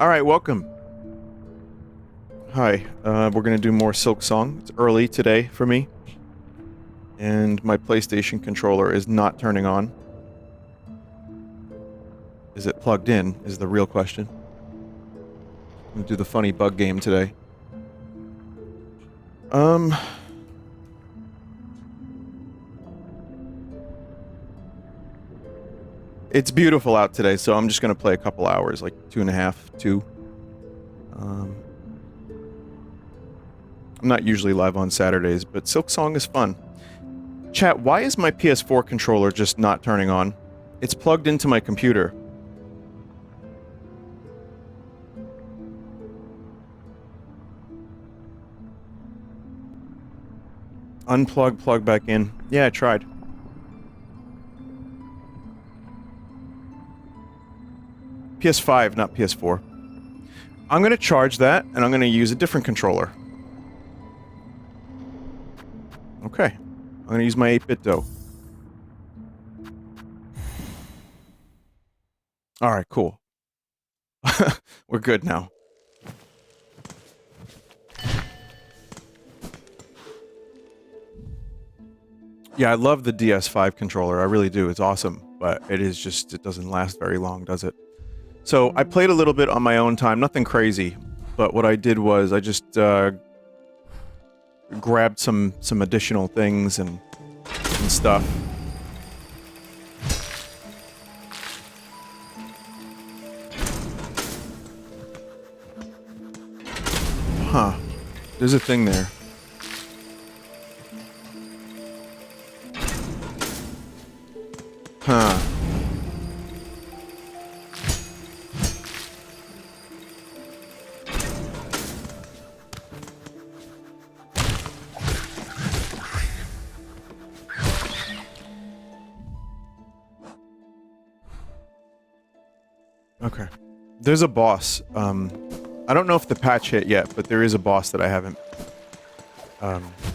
Alright, welcome. Hi, we're gonna do more Silksong. It's early today for me. And my PlayStation controller is not turning on. Is it plugged in, is the real question. I'm gonna do the funny bug game today. It's beautiful out today, so I'm just gonna play a couple hours, like 2.5, 2. I'm not usually live on Saturdays, but Silksong is fun. Chat, why is my PS4 controller just not turning on? It's plugged into my computer. Unplug, plug back in. Yeah, I tried. PS5, not PS4. I'm gonna charge that, and I'm gonna use a different controller. Okay. I'm gonna use my 8-bit dough. Alright, cool. We're good now. Yeah, I love the DS5 controller, I really do, it's awesome. But it is just, it doesn't last very long, does it? So, I played a little bit on my own time, nothing crazy. But what I did was, I just, grabbed some additional things and stuff. Huh. There's a thing there. Huh. Okay. There's a boss. I don't know if the patch hit yet, but there is a boss that I haven't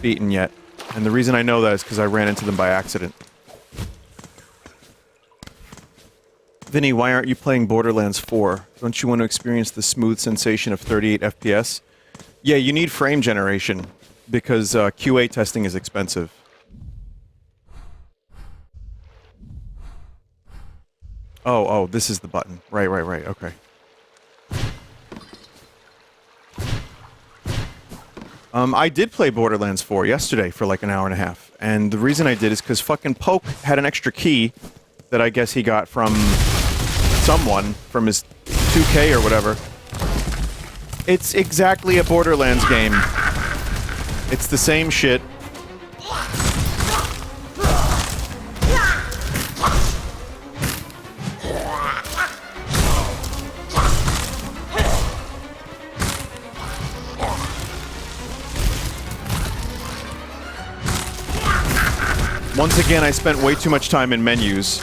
beaten yet. And the reason I know that is because I ran into them by accident. Vinny, why aren't you playing Borderlands 4? Don't you want to experience the smooth sensation of 38 FPS? Yeah, you need frame generation, because QA testing is expensive. Oh, this is the button. Right, okay. I did play Borderlands 4 yesterday for like an hour and a half, and the reason I did is because fucking Poke had an extra key that I guess he got from someone, from his 2K or whatever. It's exactly a Borderlands game. It's the same shit. Once again, I spent way too much time in menus.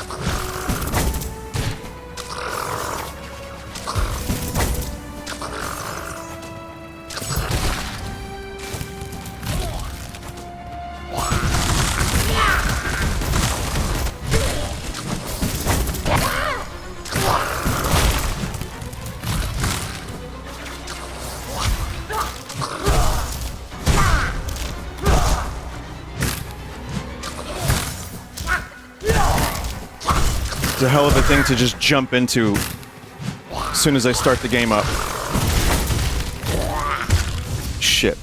It's a hell of a thing to just jump into as soon as I start the game up. Shit.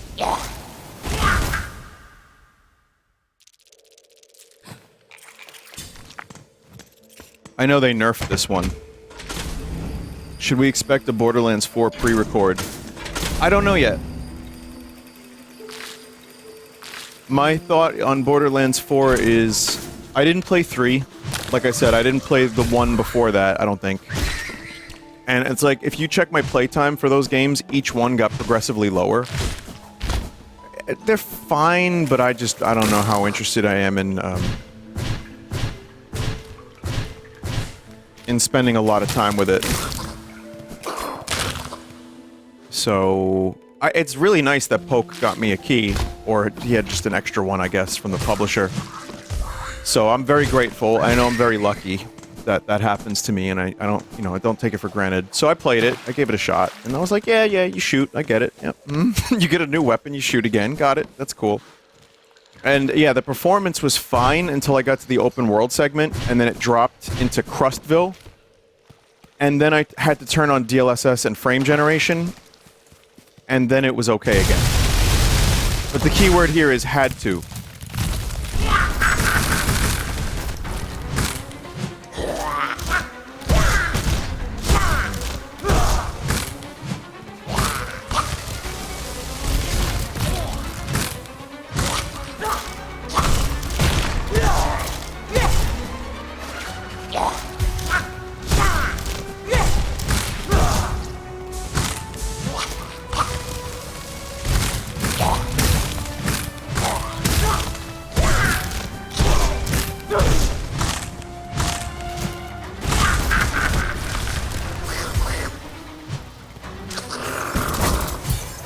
I know they nerfed this one. Should we expect a Borderlands 4 pre-record? I don't know yet. My thought on Borderlands 4 is... I didn't play 3. Like I said, I didn't play the one before that, I don't think. And it's like, if you check my playtime for those games, each one got progressively lower. They're fine, but I don't know how interested I am in spending a lot of time with it. So... it's really nice that Poke got me a key, or he had just an extra one, I guess, from the publisher. So I'm very grateful. I know I'm very lucky. that happens to me, and I don't, you know, I don't take it for granted. So I played it, I gave it a shot, and I was like, yeah, you shoot, I get it. Yep. You get a new weapon, you shoot again, got it, that's cool. And yeah, the performance was fine until I got to the open world segment, and then it dropped into Crustville. And then I had to turn on DLSS and frame generation, and then it was okay again. But the key word here is had to.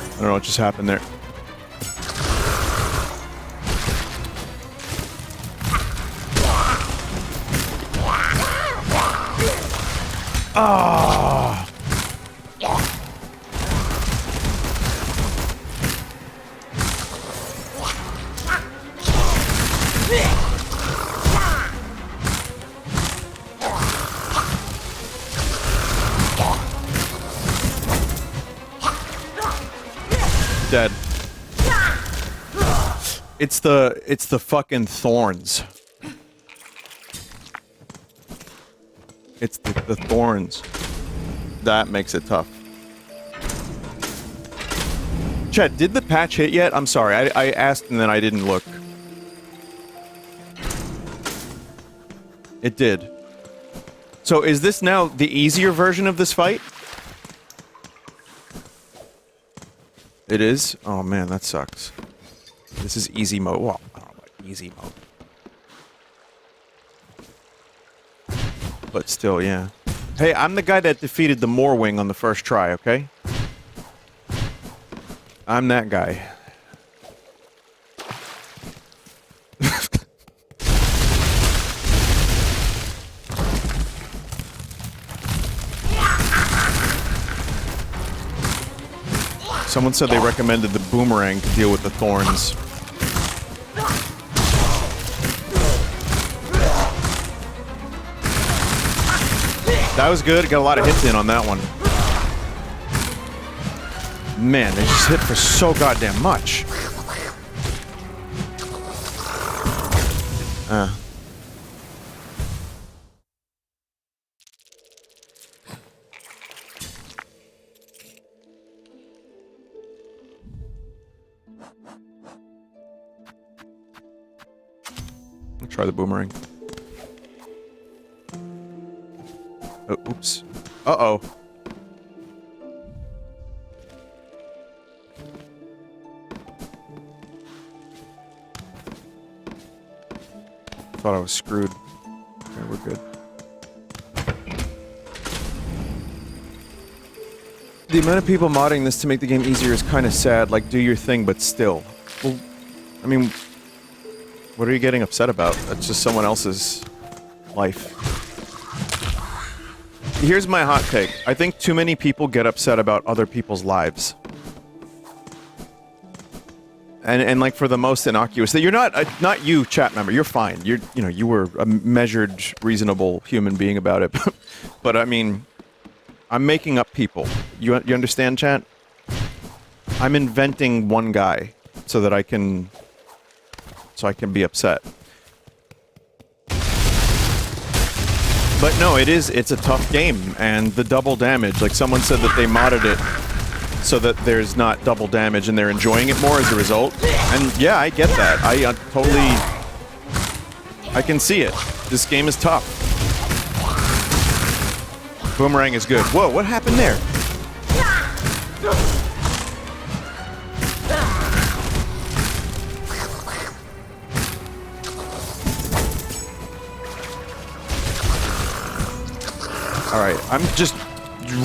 I don't know what just happened there. Ah! Dead. It's the fucking thorns. It's the thorns. That makes it tough. Chat, did the patch hit yet? I'm sorry, I asked and then I didn't look. It did. So is this now the easier version of this fight? It is? Oh man, that sucks. This is easy mode. Well, I don't know about easy mode. But still, yeah. Hey, I'm the guy that defeated the Moorwing on the first try, okay? I'm that guy. Someone said they recommended the boomerang to deal with the thorns. That was good. Got a lot of hits in on that one. Man, they just hit for so goddamn much. I'll try the boomerang. Oh, oops. Uh-oh. Thought I was screwed. Okay, we're good. The amount of people modding this to make the game easier is kind of sad. Like, do your thing, but still. Well, I mean, what are you getting upset about? That's just someone else's life. Here's my hot take. I think too many people get upset about other people's lives. And like for the most innocuous, that you're not you, chat member. You're fine. You know, you were a measured, reasonable human being about it. But I mean, I'm making up people. You understand, chat? I'm inventing one guy so that I can be upset. But no, it's a tough game, and the double damage, like someone said that they modded it so that there's not double damage and they're enjoying it more as a result. And yeah, I get that. I can see it. This game is tough. Boomerang is good. Whoa, what happened there? Alright, I'm just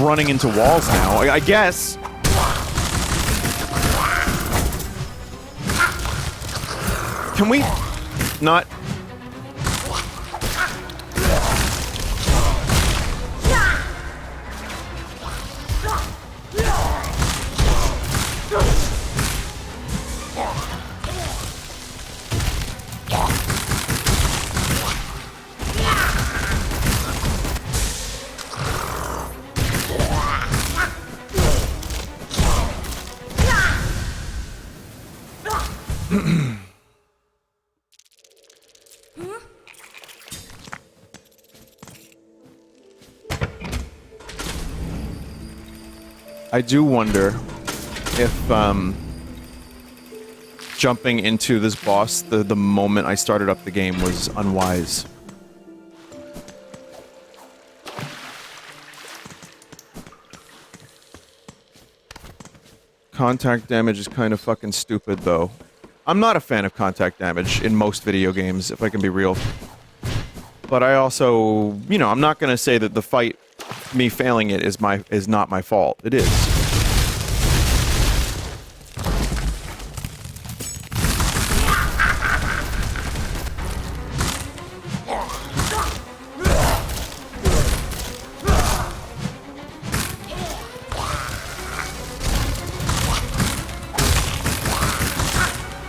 running into walls now, I guess. Can we not... I do wonder if, jumping into this boss the moment I started up the game was unwise. Contact damage is kind of fucking stupid, though. I'm not a fan of contact damage in most video games, if I can be real. But I also, you know, I'm not gonna say that the fight, me failing it, is not my fault. It is.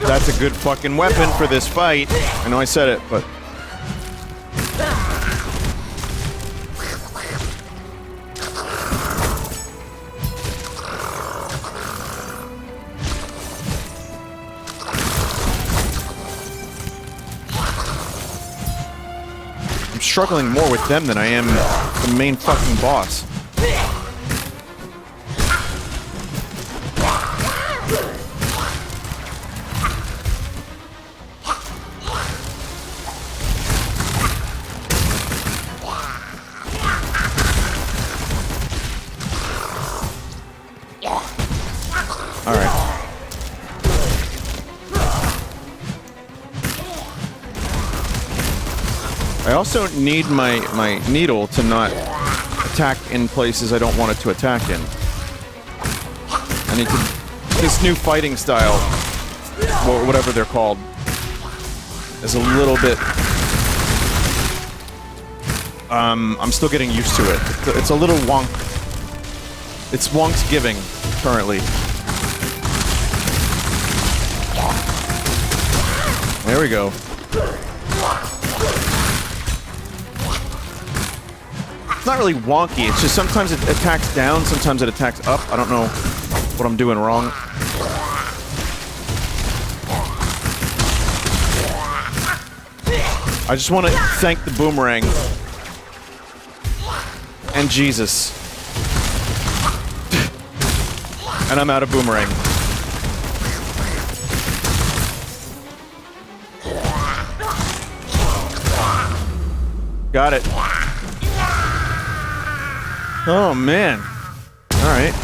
That's a good fucking weapon for this fight. I know I said it, but... I'm struggling more with them than I am the main fucking boss. I also need my needle to not attack in places I don't want it to attack in. I need to... This new fighting style, or whatever they're called, is a little bit... I'm still getting used to it. It's a little wonk. It's wonk's giving, currently. There we go. It's not really wonky, it's just sometimes it attacks down, sometimes it attacks up. I don't know what I'm doing wrong. I just want to thank the boomerang. And Jesus. And I'm out of boomerang. Got it. Oh, man. Alright.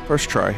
First try.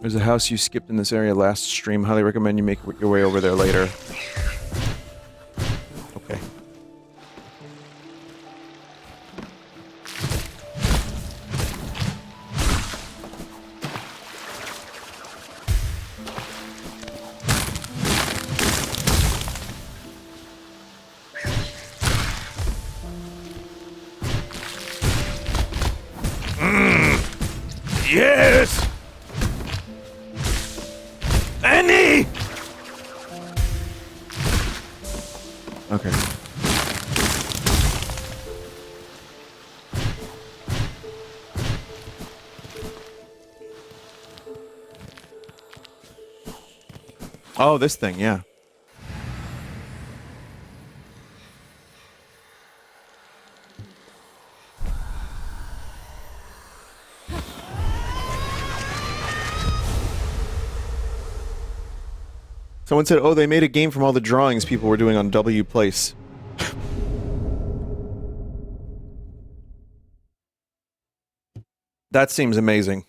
There's a house you skipped in this area last stream. Highly recommend you make your way over there later. Okay. Yes! Annie! Okay. Oh, this thing, yeah. Someone said, oh, they made a game from all the drawings people were doing on W Place. That seems amazing.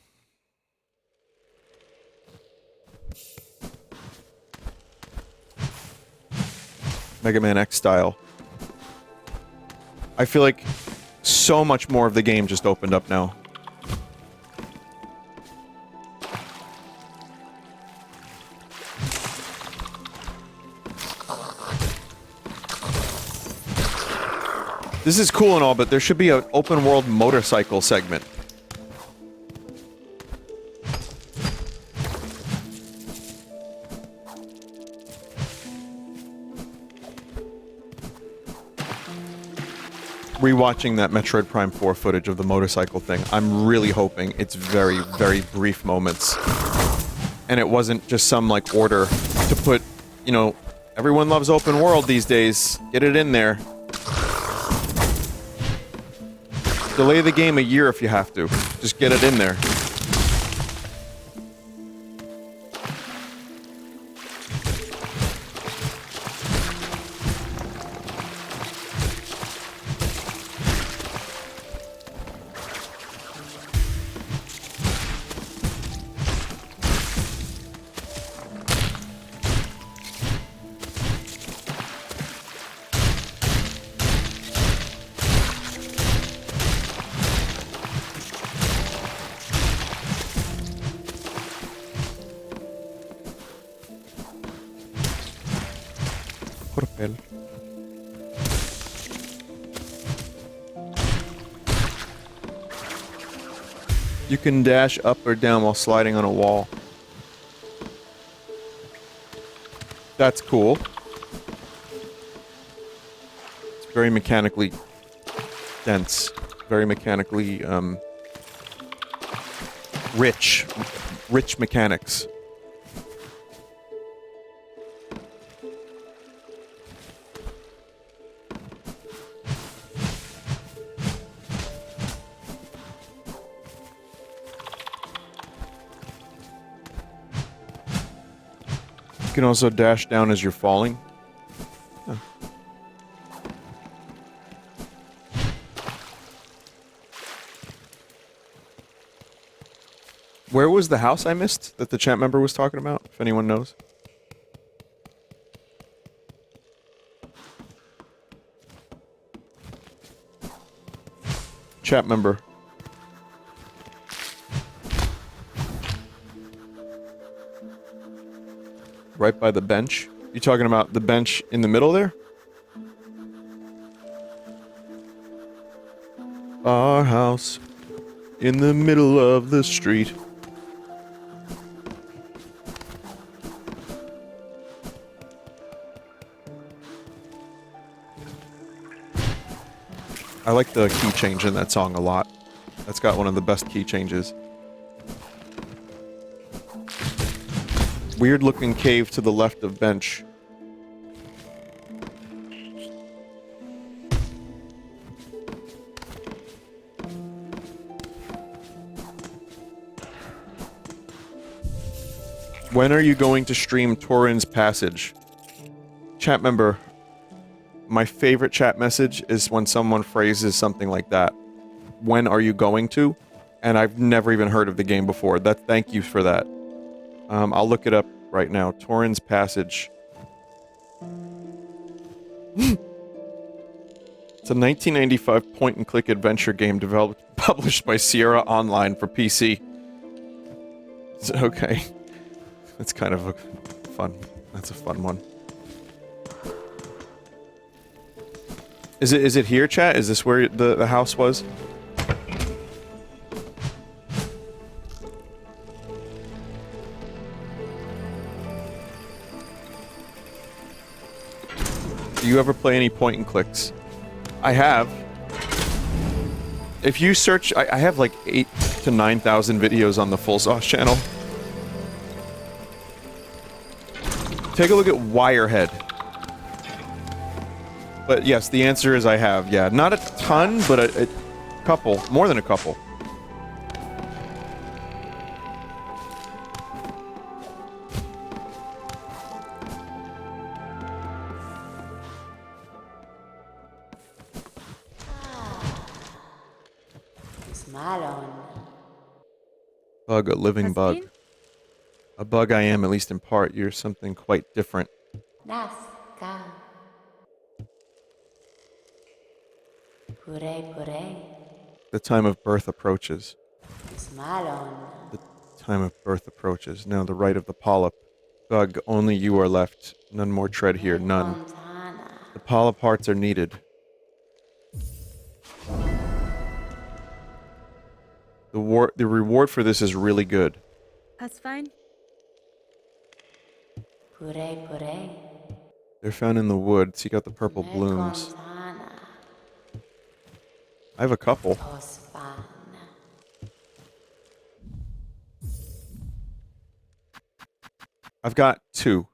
Mega Man X style. I feel like so much more of the game just opened up now. This is cool and all, but there should be an open world motorcycle segment. Rewatching that Metroid Prime 4 footage of the motorcycle thing, I'm really hoping it's very, very brief moments. And it wasn't just some, like, order to put, you know, everyone loves open world these days, get it in there. Delay the game a year if you have to. Just get it in there. You can dash up or down while sliding on a wall. That's cool. It's very mechanically dense. Very mechanically, rich. Rich mechanics. You can also dash down as you're falling. Huh. Where was the house I missed that the chat member was talking about, if anyone knows? Chat member. Right by the bench? You talking about the bench in the middle there? Our house in the middle of the street. I like the key change in that song a lot. That's got one of the best key changes. Weird looking cave to the left of bench. When are you going to stream Torin's Passage? Chat member, my favorite chat message is when someone phrases something like that. When are you going to? And I've never even heard of the game before. Thank you for that. I'll look it up right now. Torin's Passage. It's a 1995 point-and-click adventure game published by Sierra Online for PC. Okay. That's kind of fun. That's a fun one. Is it here, chat? Is this where the house was? Do you ever play any point and clicks? I have. If you search, I have like 8,000 to 9,000 videos on the Fullsauce channel. Take a look at Wirehead. But yes, the answer is I have, yeah. Not a ton, but a couple. More than a couple. Bug, a living bug. A bug I am, at least in part. You're something quite different. The time of birth approaches. Smalon. The time of birth approaches. Now the right of the polyp. Bug, only you are left. None more tread here, none. Montana. The polyp hearts are needed. The reward for this is really good. That's fine. Pure. They're found in the wood. Seek out the purple blooms. Montana. I have a couple. Tospan. I've got 2.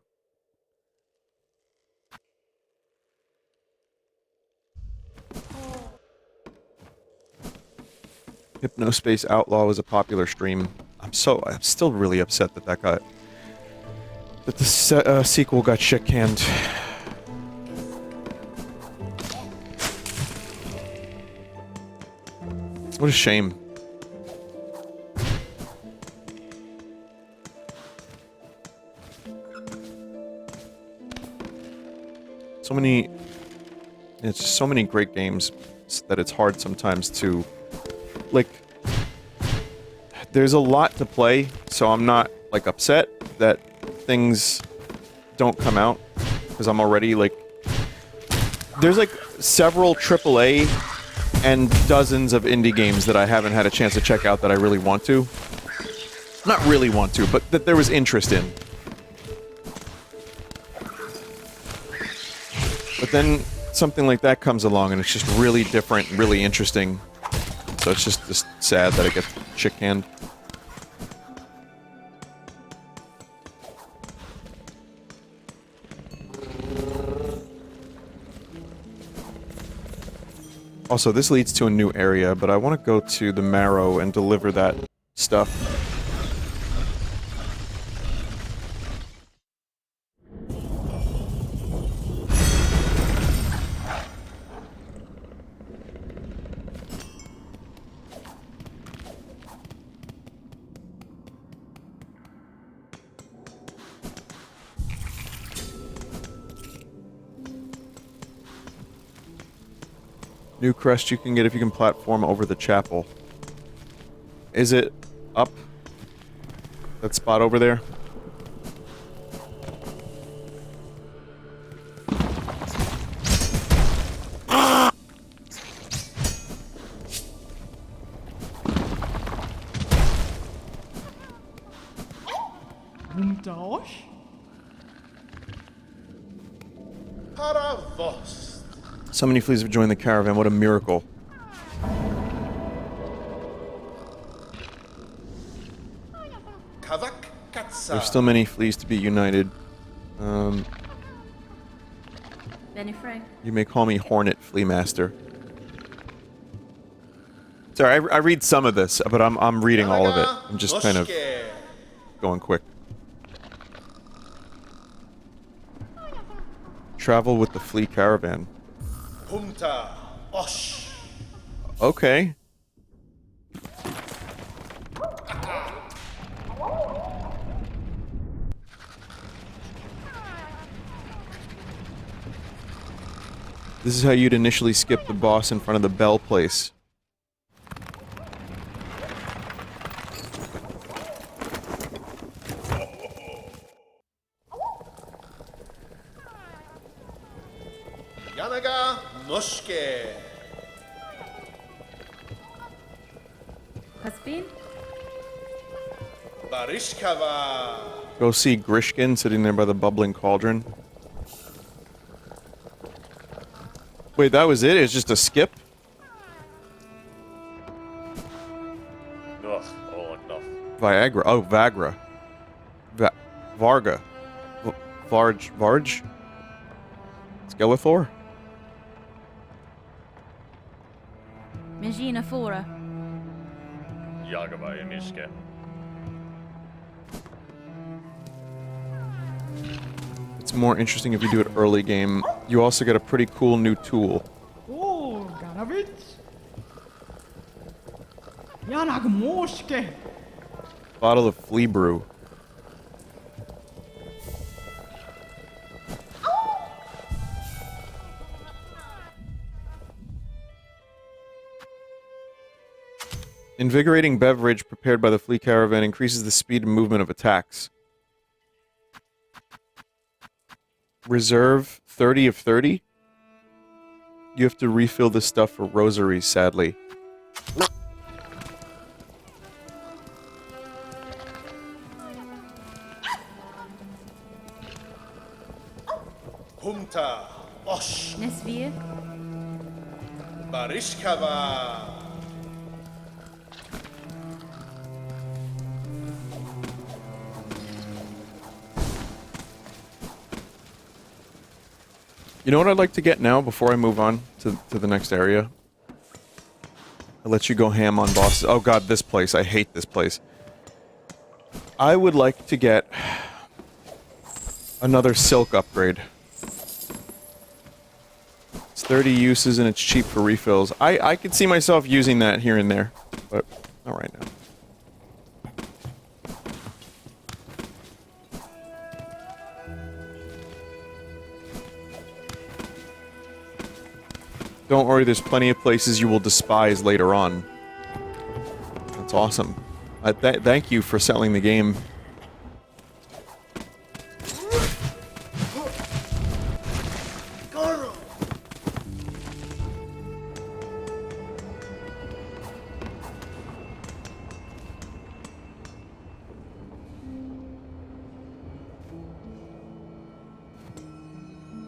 Hypnospace Outlaw was a popular stream. I'm still really upset that the sequel got shit canned. What a shame. It's just so many great games that it's hard sometimes to, like, there's a lot to play, so I'm not, like, upset that things don't come out, because I'm already, like, there's, like, several AAA and dozens of indie games that I haven't had a chance to check out that I really want to. Not really want to, but that there was interest in. But then something like that comes along and it's just really different, really interesting. So it's just sad that it gets shit canned. Also, this leads to a new area, but I want to go to the Marrow and deliver that stuff. New crest you can get if you can platform over the chapel. Is it up? That spot over there? Vinnesauce? So many fleas have joined the caravan, what a miracle. There's still many fleas to be united. Benny Frank. You may call me Hornet Flea Master. Sorry, I read some of this, but I'm reading all of it. I'm just kind of going quick. Travel with the flea caravan. Okay. This is how you'd initially skip the boss in front of the bell place. Caspin? Go see Grishkin sitting there by the bubbling cauldron. Wait, that was it? It's just a skip? Ugh, oh no. Viagra. Oh, Vagra. Varga. Varge? Skeletor? Magina Fora. Jagava Emiske. It's more interesting if you do it early game. You also get a pretty cool new tool. Oh, Ganavit. Yanag Moske. Bottle of flea brew. Invigorating beverage prepared by the flea caravan increases the speed and movement of attacks. Reserve 30 of 30? You have to refill this stuff for rosaries, sadly. Humta, Osh, Nesvir. Barishkava. You know what I'd like to get now before I move on to the next area? I'll let you go ham on bosses. Oh god, this place. I hate this place. I would like to get another silk upgrade. It's 30 uses and it's cheap for refills. I could see myself using that here and there, but not right now. Don't worry, there's plenty of places you will despise later on. That's awesome. Thank you for selling the game.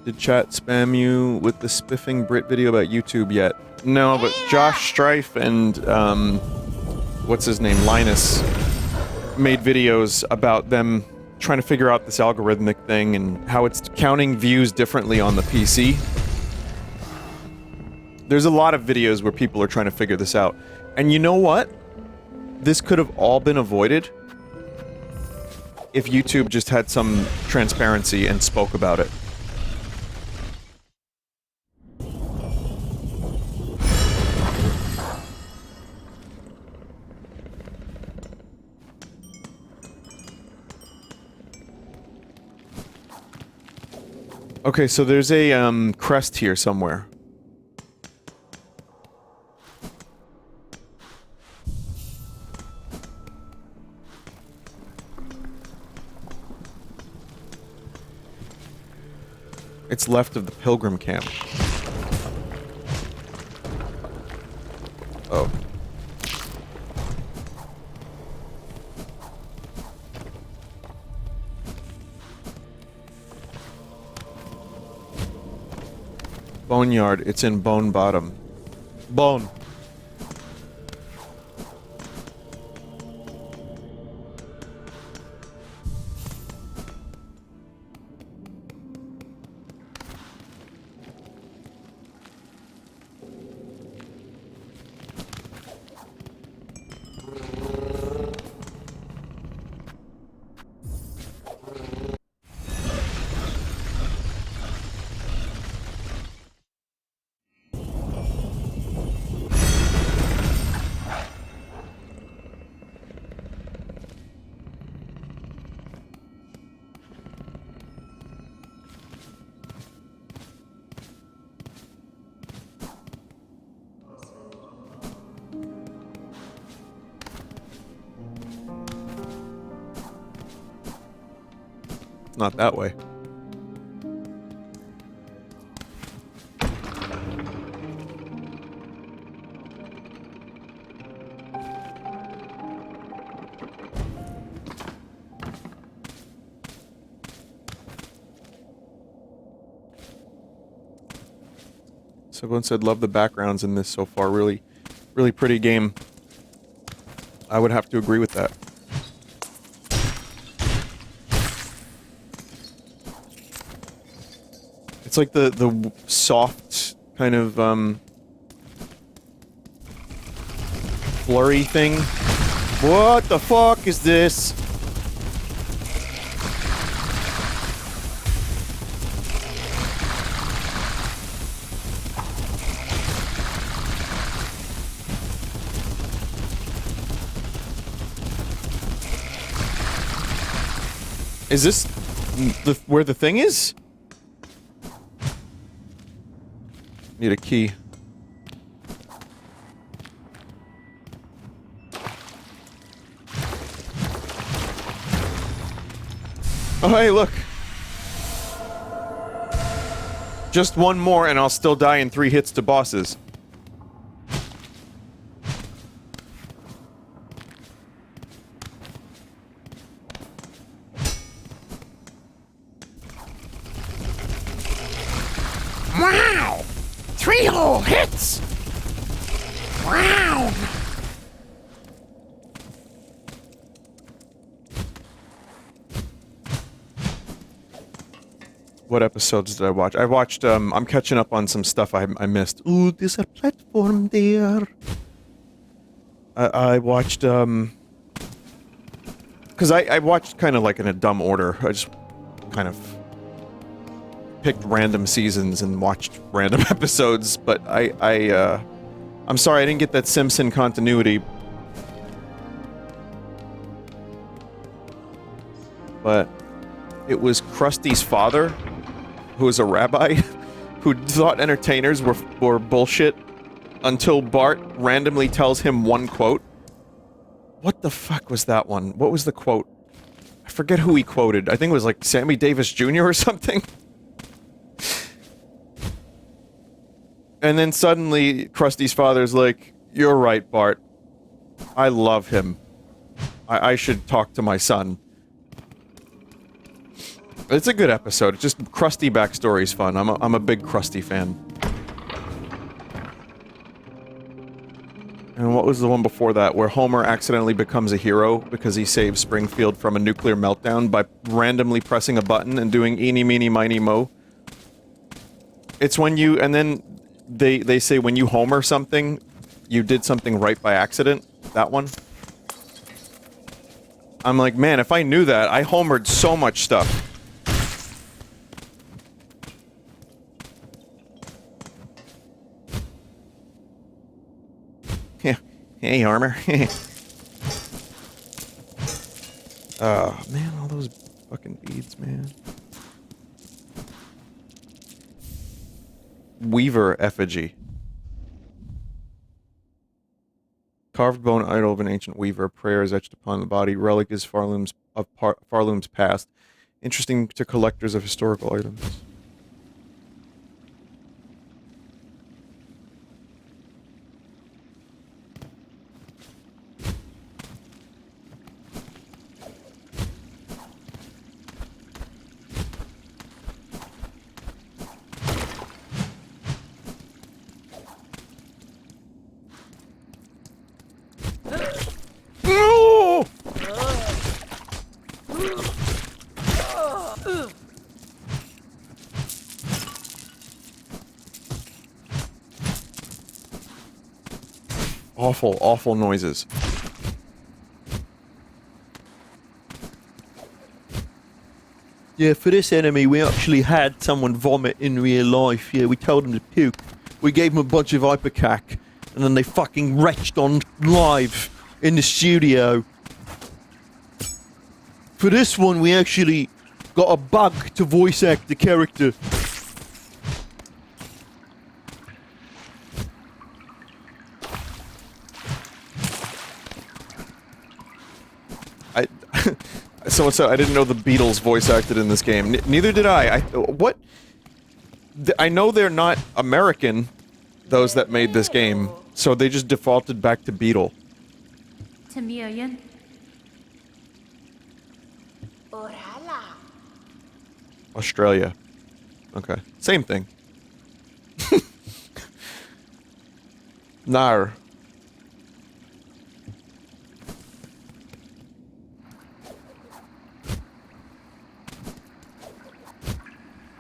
Did chat spam you with the spiffing Brit video about YouTube yet? No, but Josh Strife and, what's his name, Linus, made videos about them trying to figure out this algorithmic thing and how it's counting views differently on the PC. There's a lot of videos where people are trying to figure this out. And you know what? This could have all been avoided if YouTube just had some transparency and spoke about it. Okay, so there's a, crest here somewhere. It's left of the pilgrim camp. Oh. Boneyard, it's in Bone Bottom. Bone. Not that way. Someone said, love the backgrounds in this so far. Really, really pretty game. I would have to agree with that. It's like the soft kind of blurry thing. What the fuck is this? Is this where the thing is? Need a key. Oh, hey, look. Just one more and I'll still die in 3 hits to bosses. Wow! 3 whole hits! Wow! What episodes did I watch? I watched, I'm catching up on some stuff I missed. Ooh, there's a platform there. I watched, because I watched kind of like in a dumb order. I just kind of picked random seasons and watched random episodes, but I'm sorry I didn't get that Simpson continuity. But it was Krusty's father, who was a rabbi, who thought entertainers were bullshit until Bart randomly tells him one quote. What the fuck was that one? What was the quote? I forget who he quoted. I think it was like Sammy Davis Jr. or something. And then suddenly, Krusty's father's like, "You're right, Bart. I love him. I should talk to my son." It's a good episode. It's just Krusty backstory's fun. I'm a big Krusty fan. And what was the one before that, where Homer accidentally becomes a hero because he saves Springfield from a nuclear meltdown by randomly pressing a button and doing eeny, meeny, miny, mo? It's when you, and then they say when you Homer something, you did something right by accident. That one. I'm like, man, if I knew that, I Homered so much stuff. Yeah. Hey, Armor. Oh, man, all those fucking beads, man. Weaver effigy. Carved bone idol of an ancient weaver. Prayer is etched upon the body. Relic is Pharloom's past. Interesting to collectors of historical items. Awful, awful noises. Yeah, for this enemy, we actually had someone vomit in real life. Yeah, we told them to puke. We gave them a bunch of ipecac, and then they fucking retched on live in the studio. For this one, we actually got a bug to voice act the character. Someone said I didn't know the Beatles voice acted in this game. Neither did I. What? I know they're not American, those that made this game, so they just defaulted back to Beatle. Chameleon. Australia. Okay. Same thing. Nar.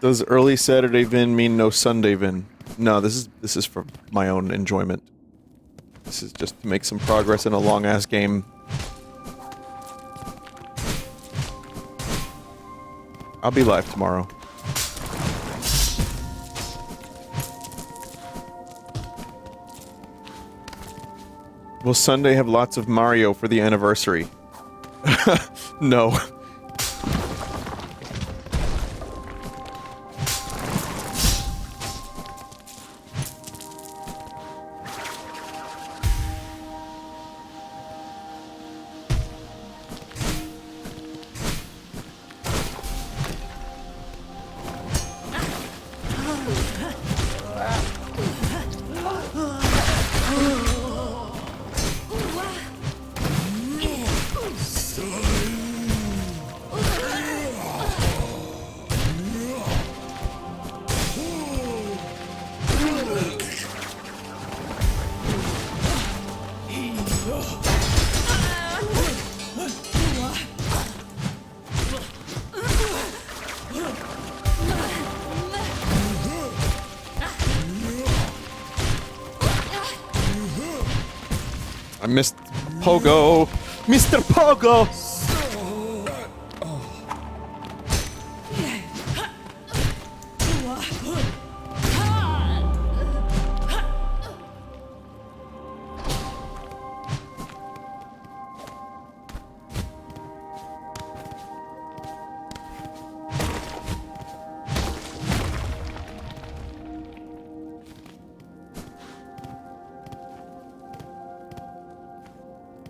Does early Saturday Vin mean no Sunday Vin? No, this is for my own enjoyment. This is just to make some progress in a long-ass game. I'll be live tomorrow. Will Sunday have lots of Mario for the anniversary? No. I missed Pogo. Mr. Pogo!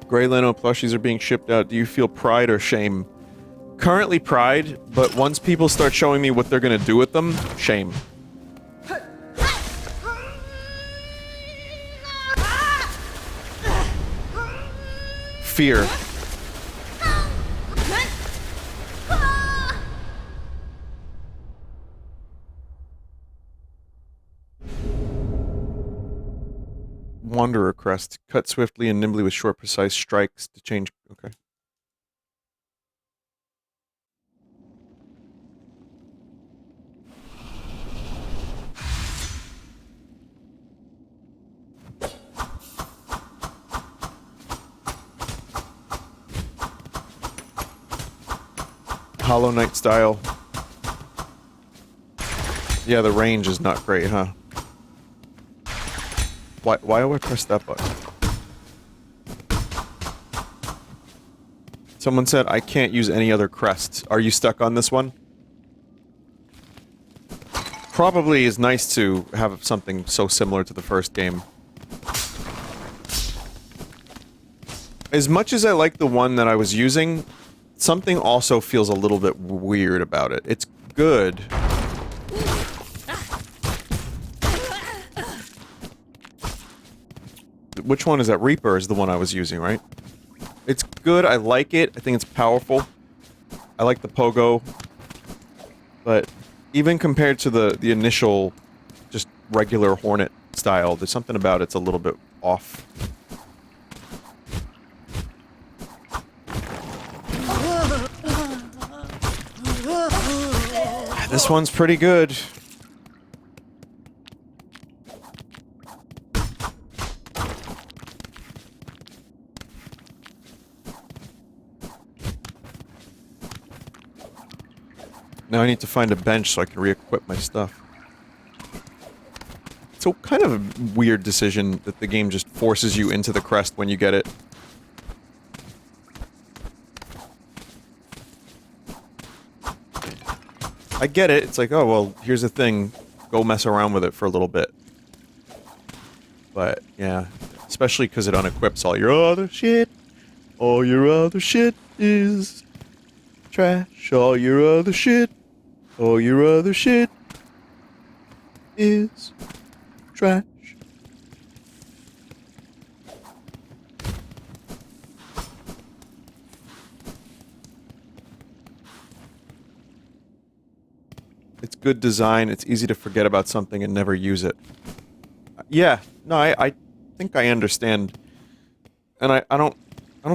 Grey Leno plushies are being shipped out. Do you feel pride or shame? Currently pride, but once people start showing me what they're gonna do with them, shame. Fear. Wanderer crest. Cut swiftly and nimbly with short, precise strikes to change. Okay. Hollow Knight style. Yeah, the range is not great, huh? Why do I press that button? Someone said I can't use any other crests. Are you stuck on this one? Probably is nice to have something so similar to the first game. As much as I like the one that I was using, something also feels a little bit weird about it. It's good. Which one is that? Reaper is the one I was using, right? It's good, I like it, I think it's powerful. I like the pogo. But even compared to the initial, just regular Hornet style, there's something about it's a little bit off. This one's pretty good. Now I need to find a bench so I can re-equip my stuff. So kind of a weird decision that the game just forces you into the crest when you get it. I get it, it's like, oh well, here's the thing, go mess around with it for a little bit. But, yeah, especially because it unequips all your other shit. All your other shit is trash, all your other shit. All your other shit is trash. It's good design, it's easy to forget about something and never use it. Yeah, no, I think I understand. And I don't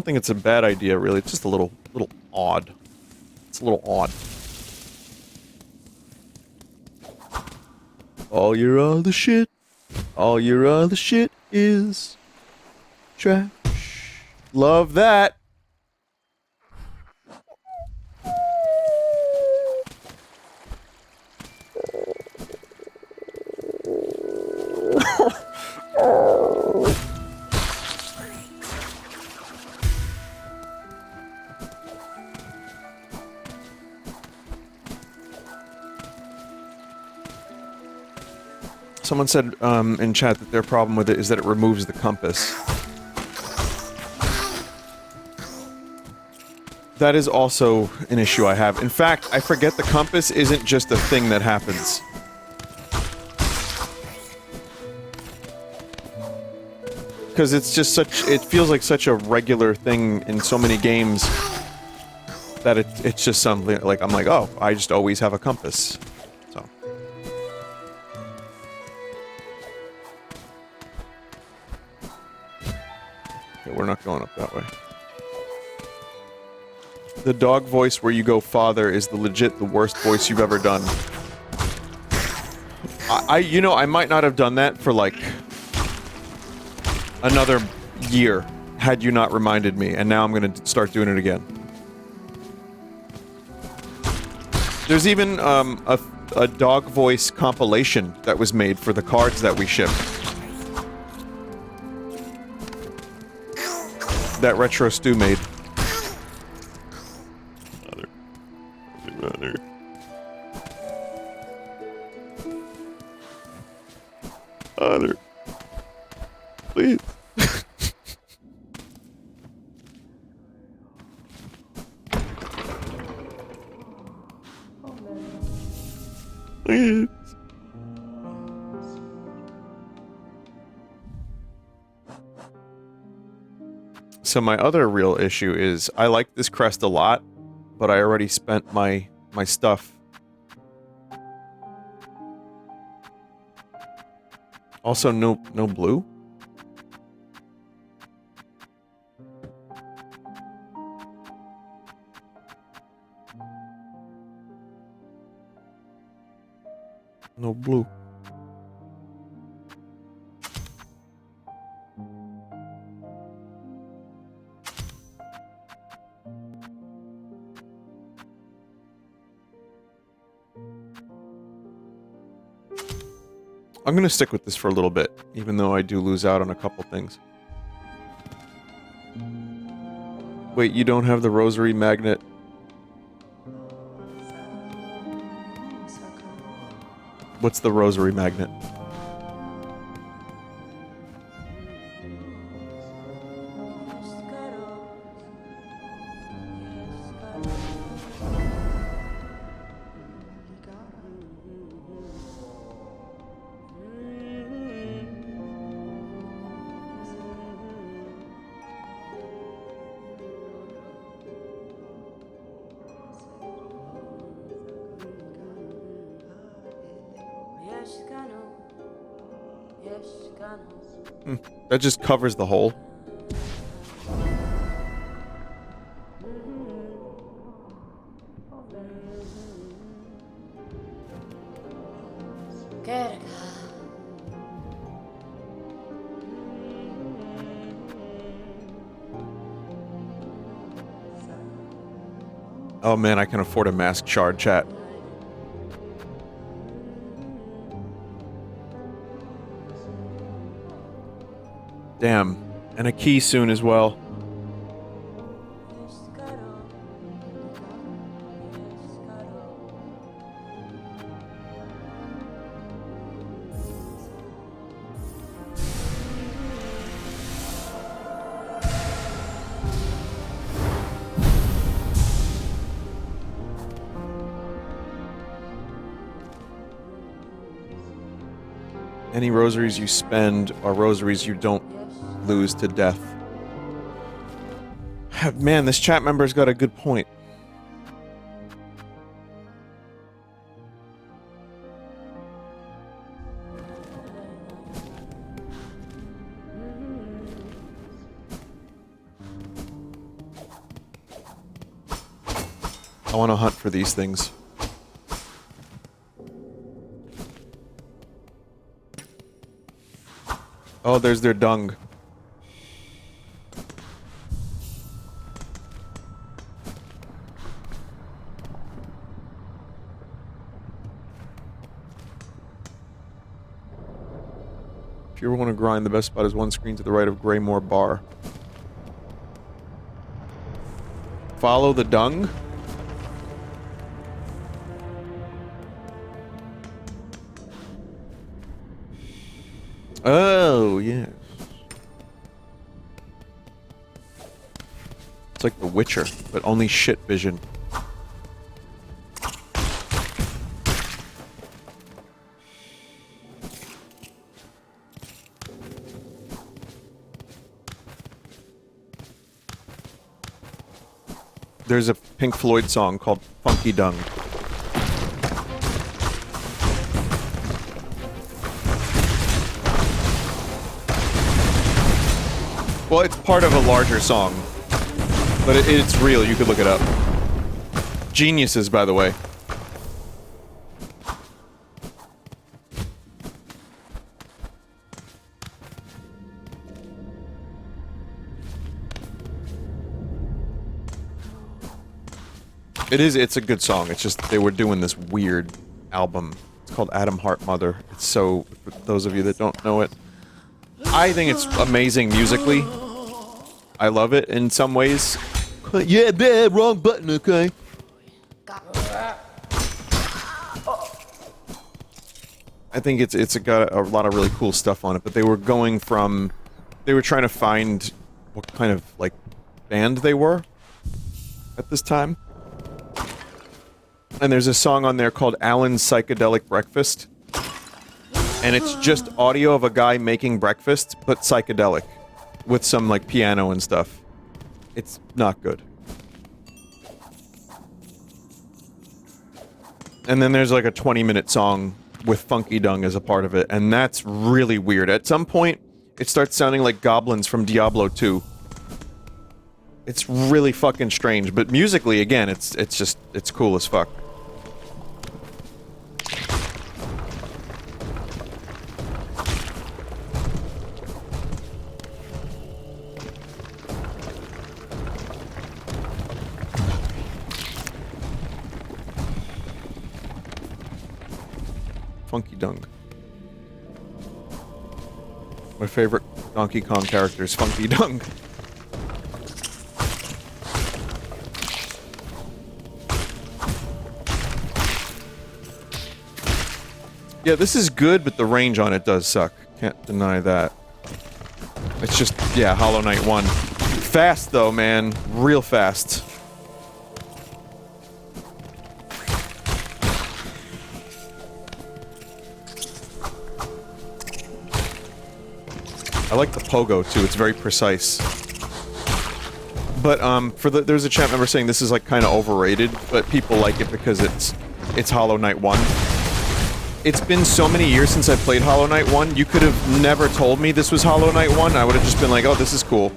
think it's a bad idea really, it's just a little odd. It's a little odd. All your other shit is trash. Love that. Someone said in chat that their problem with it is that it removes the compass. That is also an issue I have. In fact, I forget the compass isn't just a thing that happens. Because it's just such, it feels like such a regular thing in so many games that it's just something like, I'm like, oh, I just always have a compass. So. Okay, we're not going up that way. The dog voice where you go father is the worst voice you've ever done. You know, I might not have done that for like another year had you not reminded me, and now I'm gonna start doing it again. There's even a dog voice compilation that was made for the cards that we shipped. That Retro Stew made. Mother. Mother. Please. Please. So my other real issue is I like this crest a lot, but I already spent my stuff. Also, no blue? No blue. I'm gonna stick with this for a little bit, even though I do lose out on a couple things. Wait, you don't have the rosary magnet? What's the rosary magnet? That just covers the hole. Oh man, I can afford a mask shard, chat. Damn. And a key soon as well. Any rosaries you spend are rosaries you don't lose to death. Man, this chat member's got a good point. I want to hunt for these things. Oh, there's their dung. If you ever want to grind, the best spot is one screen to the right of Greymore Bar. Follow the dung? Oh, yes. It's like The Witcher, but only shit vision. There's a Pink Floyd song called Funky Dung. Well, it's part of a larger song, but it's real. You could look it up. Geniuses, by the way. It's a good song. It's just they were doing this weird album. It's called Adam Heart Mother. It's so, for those of you that don't know it, I think it's amazing musically. I love it in some ways. Yeah, bad, wrong button, okay? I think it's got a lot of really cool stuff on it, but they were trying to find what kind of, like, band they were at this time. And there's a song on there called Alan's Psychedelic Breakfast. And it's just audio of a guy making breakfast, but psychedelic. With some, like, piano and stuff. It's not good. And then there's, like, a 20-minute song with Funky Dung as a part of it, and that's really weird. At some point, it starts sounding like goblins from Diablo 2. It's really fucking strange, but musically, again, it's cool as fuck. Funky Dung. My favorite Donkey Kong character is Funky Dung. Yeah, this is good, but the range on it does suck. Can't deny that. It's just, yeah, Hollow Knight 1. Fast, though, man. Real fast. I like the pogo, too. It's very precise. But, there's a chat member saying this is, like, kind of overrated, but people like it because it's Hollow Knight 1. It's been so many years since I played Hollow Knight 1, you could have never told me this was Hollow Knight 1, I would have just been like, oh, this is cool.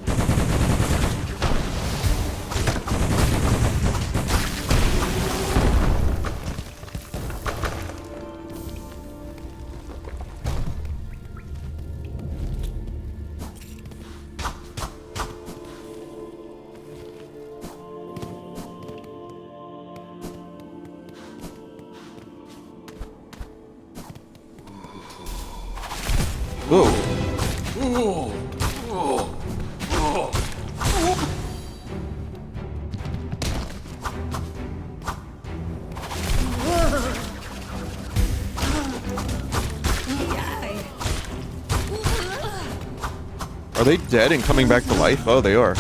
Are they dead and coming back to life? Oh, they are.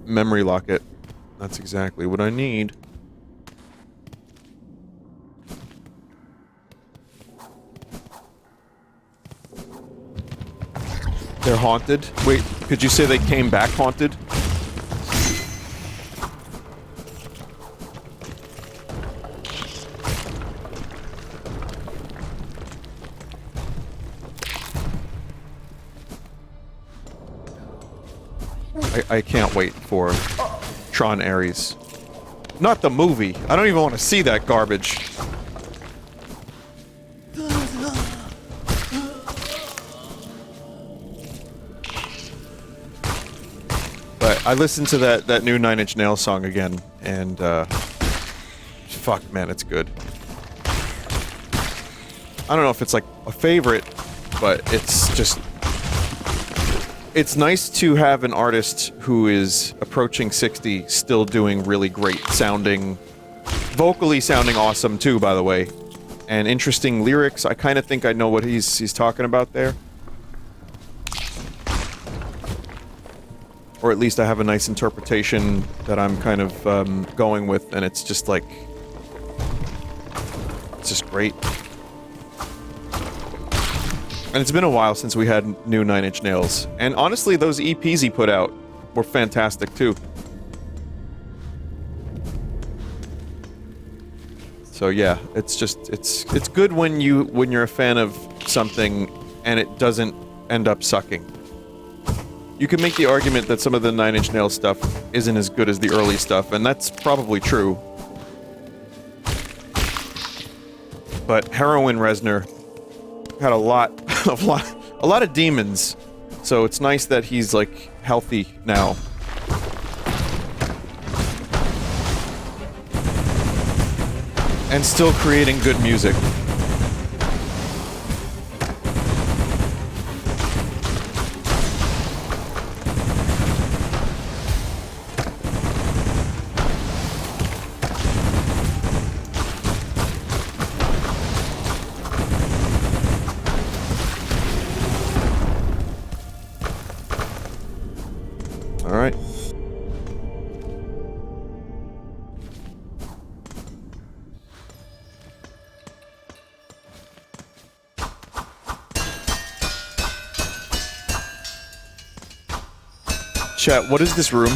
Memory locket. That's exactly what I need. They're haunted? Wait, could you say they came back haunted? I can't wait for Tron Ares. Not the movie. I don't even want to see that garbage. But I listened to that new Nine Inch Nails song again, and fuck, man, it's good. I don't know if it's like a favorite, but it's just... It's nice to have an artist who is approaching 60 still doing really great sounding, vocally sounding awesome too, by the way, and interesting lyrics. I kind of think I know what he's talking about there. Or at least I have a nice interpretation that I'm kind of going with, and it's just like... It's just great. And it's been a while since we had new Nine Inch Nails. And honestly, those EPs he put out were fantastic, too. So yeah, it's just, it's good when you're a fan of something and it doesn't end up sucking. You can make the argument that some of the Nine Inch Nails stuff isn't as good as the early stuff, and that's probably true. but Heroin Resner had a lot of demons, so it's nice that he's like healthy now. And still creating good music. All right. Chat, what is this room?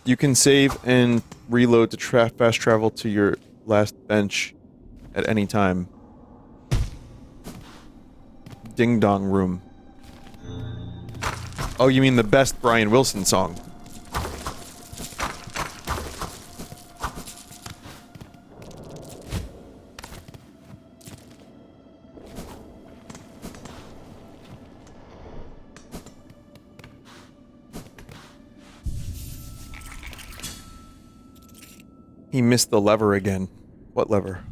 You can save and reload to fast travel to your last bench at any time. Ding Dong Room. Oh, you mean the best Brian Wilson song? He missed the lever again. What lever?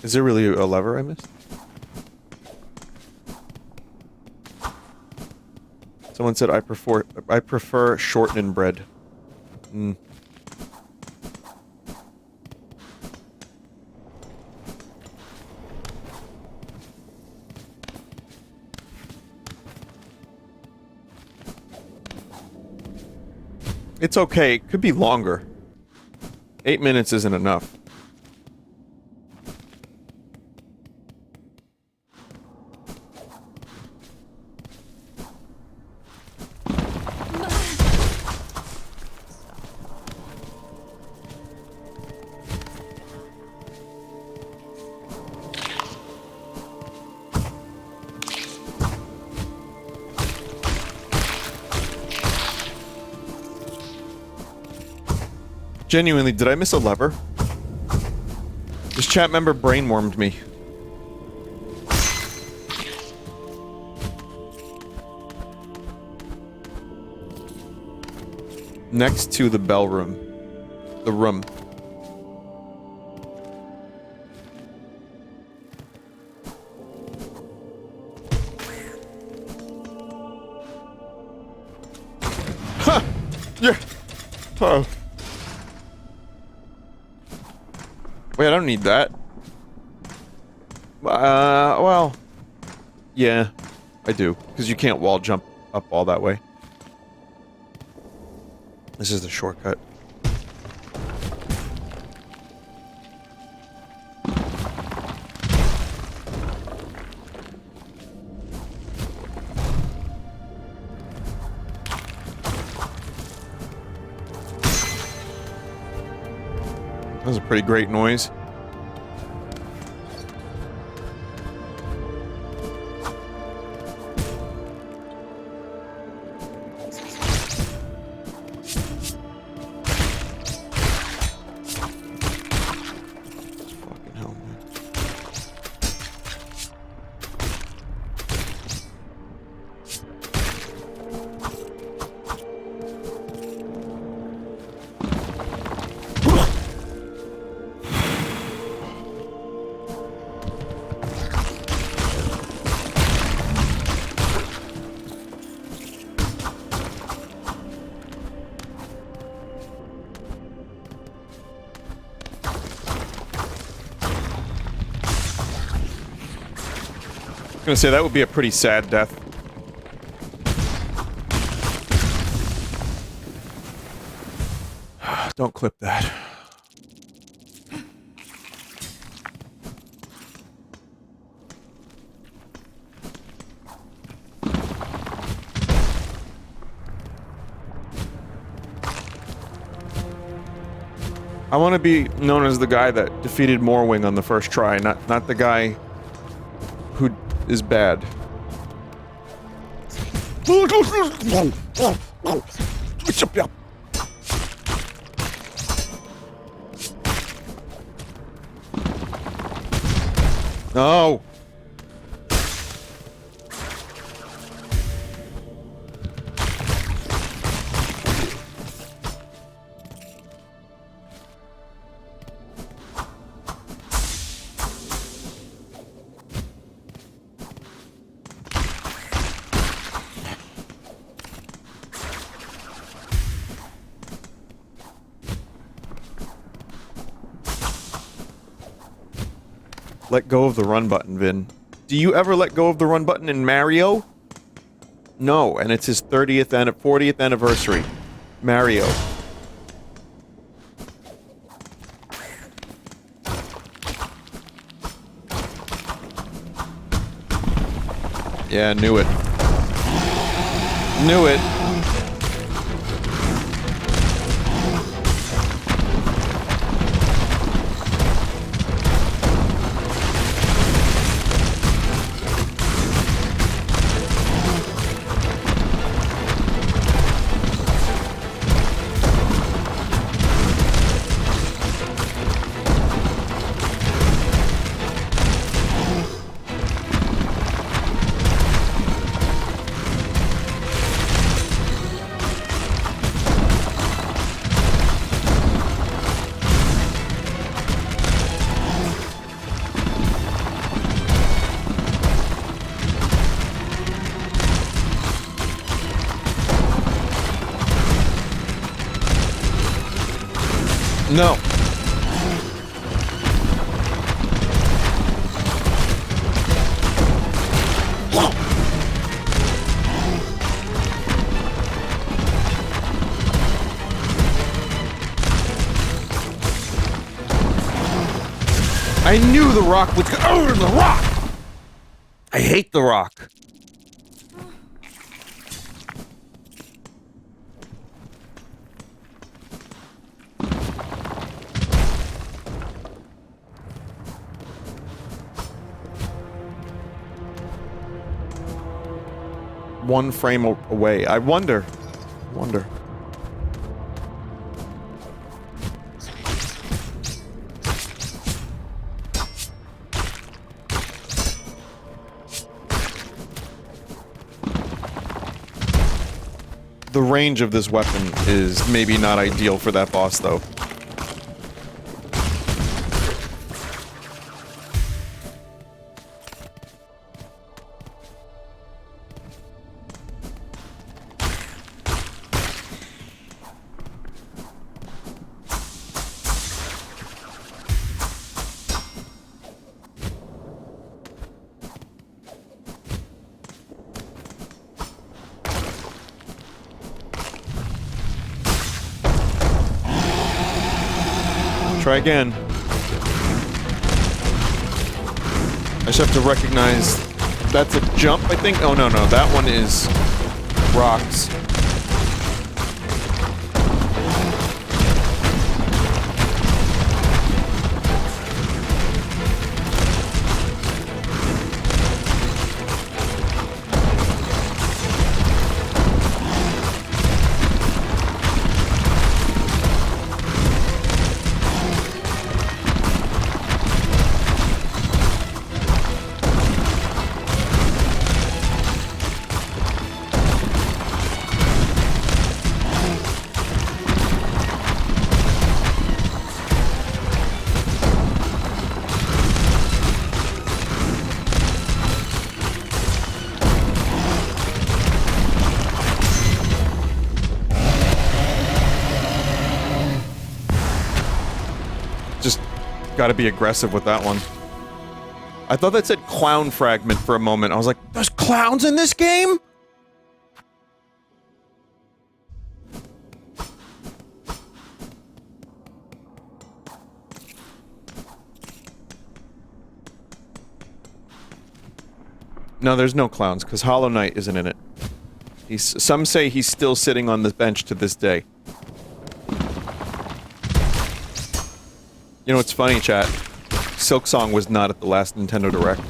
Is there really a lever I missed? Someone said I prefer shortening bread. Mm. It's okay. It could be longer. 8 minutes isn't enough. Genuinely, did I miss a lever? This chat member brain-wormed me. Next to the bell room. The room. Ha! Yeah! Oh. Wait, I don't need that. Well... Yeah, I do. Because you can't wall jump up all that way. This is the shortcut. That was a pretty great noise. Fucking hell, man. I was gonna say, that would be a pretty sad death. Don't clip that. I want to be known as the guy that defeated Morwing on the first try, not the guy who is bad. No. Let go of the run button, Vin. Do you ever let go of the run button in Mario? No, and it's his 40th anniversary. Mario. Yeah, knew it. Knew it. No. I knew the rock would go. Oh, the rock! I hate the rock. One frame away. I wonder. The range of this weapon is maybe not ideal for that boss, though. Try again. I just have to recognize that's a jump, I think. Oh, no, that one is rocks. Gotta be aggressive with that one. I thought that said clown fragment for a moment. I was like, there's clowns in this game? No, there's no clowns, because Hollow Knight isn't in it. Some say he's still sitting on the bench to this day. You know what's funny, chat? Silksong was not at the last Nintendo Direct.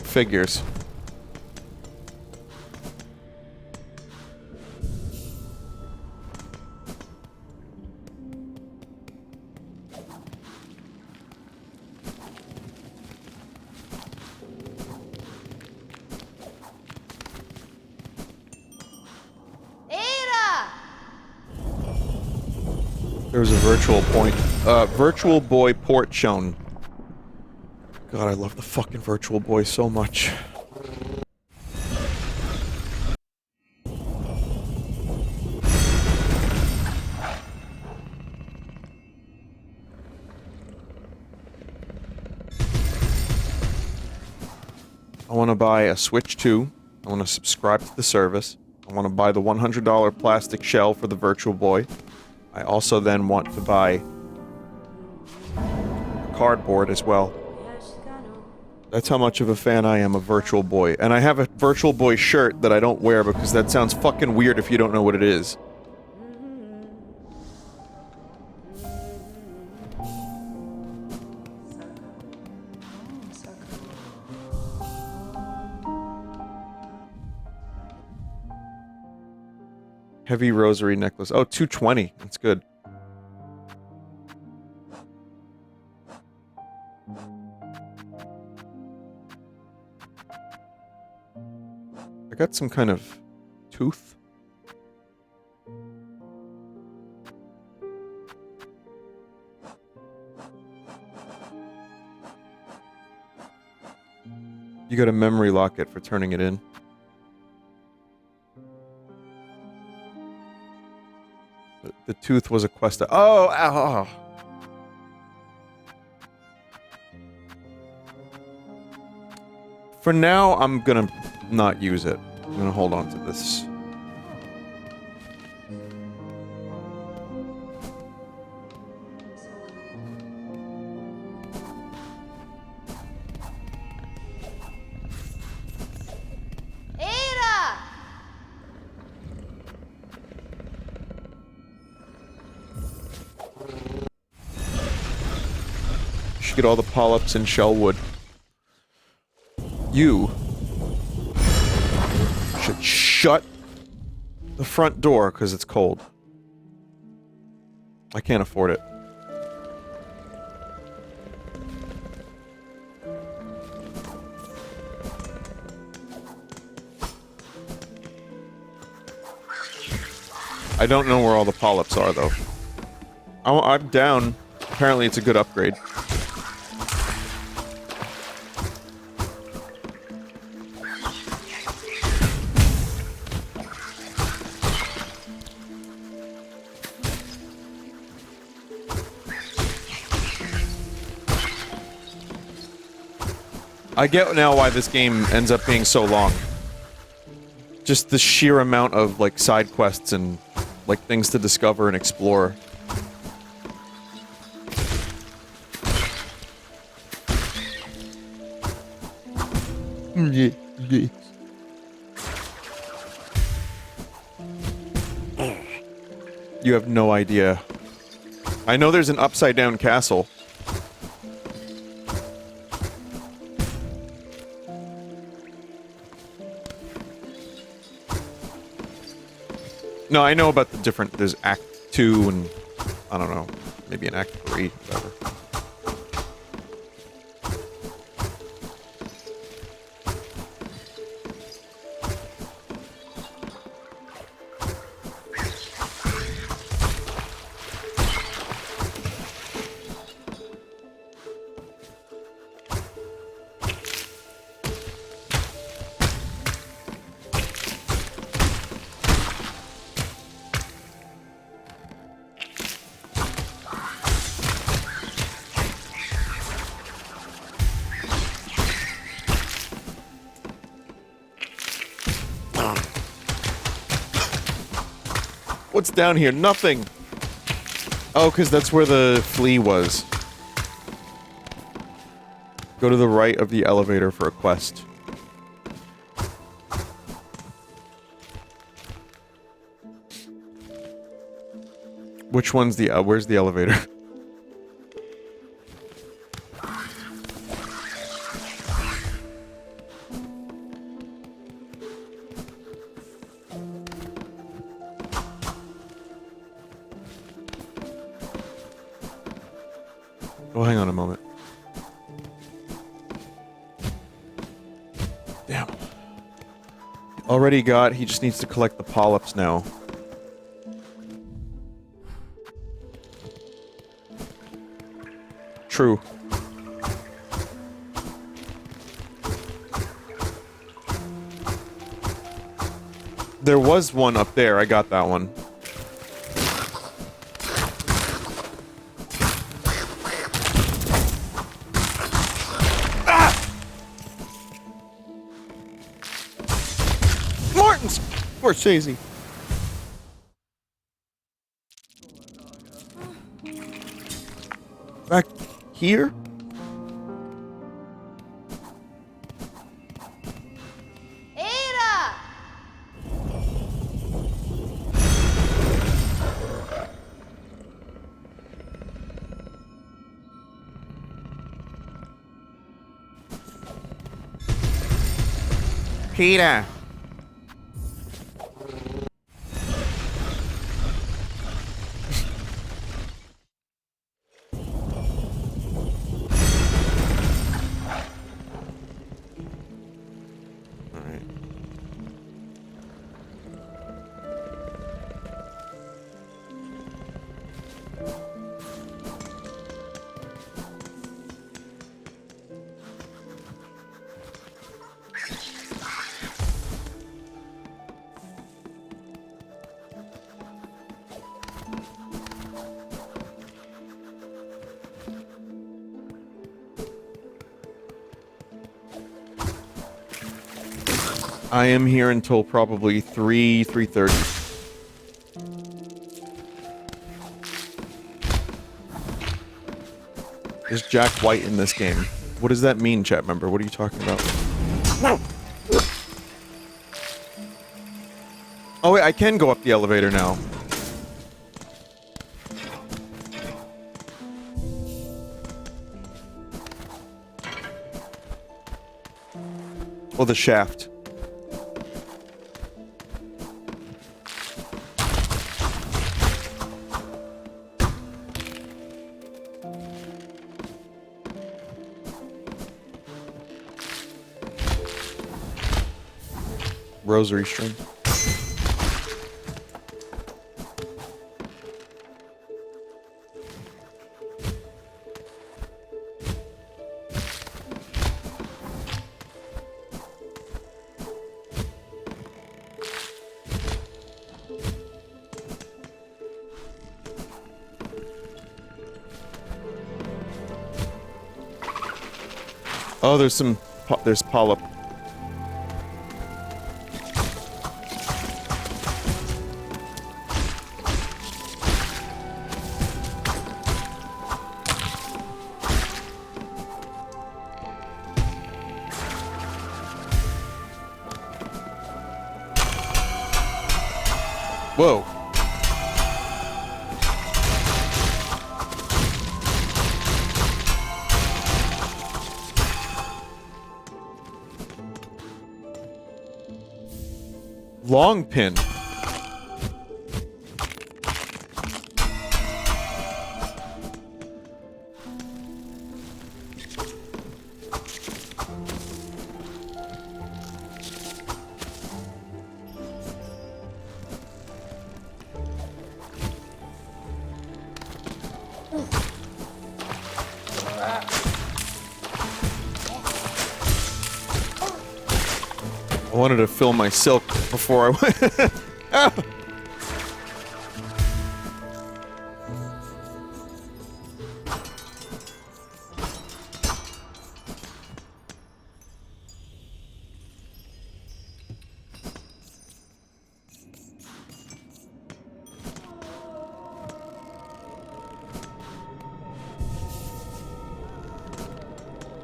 Figures. There's a virtual boy port shown. God, I love the fucking Virtual Boy so much. I want to buy a Switch 2. I want to subscribe to the service. I want to buy the $100 plastic shell for the Virtual Boy. I also then want to buy a cardboard as well. That's how much of a fan I am of Virtual Boy. And I have a Virtual Boy shirt that I don't wear because that sounds fucking weird if you don't know what it is. Heavy rosary necklace. Oh, 220. That's good. I got some kind of tooth. You got a memory locket for turning it in. The tooth was a quest. Oh, ow. For now, I'm gonna not use it. I'm gonna hold on to this. Get all the polyps in Shellwood. You should shut the front door because it's cold. I can't afford it. I don't know where all the polyps are though. I'm down. Apparently it's a good upgrade. I get now why this game ends up being so long. Just the sheer amount of, like, side quests and, like, things to discover and explore. You have no idea. I know there's an upside-down castle. No, I know about the different, there's Act 2 and, I don't know, maybe an Act 3, whatever. What's down here? Nothing! Oh, because that's where the flea was. Go to the right of the elevator for a quest. Which one's the, where's the elevator? Oh, hang on a moment. Damn. Already got, he just needs to collect the polyps now. True. There was one up there, I got that one. Martin's Scorsese. Back here? Ada! Peter. Alright. I am here until probably 3:30. There's Jack White in this game. What does that mean, chat member? What are you talking about? Oh wait, I can go up the elevator now. Oh, the shaft. Rosary string. Oh, there's some, there's polyp. Whoa. Long pin. I wanted to fill my silk before I went. Ah!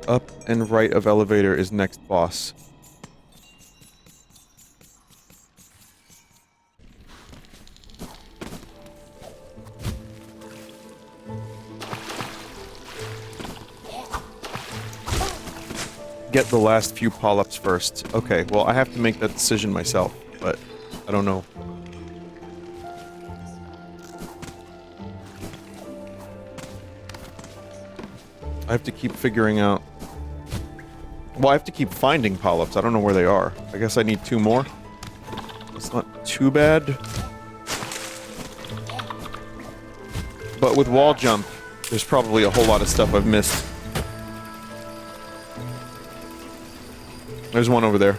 Up and right of elevator is next boss. get the last few polyps first. Okay, well, I have to make that decision myself, but I don't know. I have to keep figuring out... Well, I have to keep finding polyps. I don't know where they are. I guess I need 2 more. It's not too bad. But with wall jump, there's probably a whole lot of stuff I've missed. There's one over there.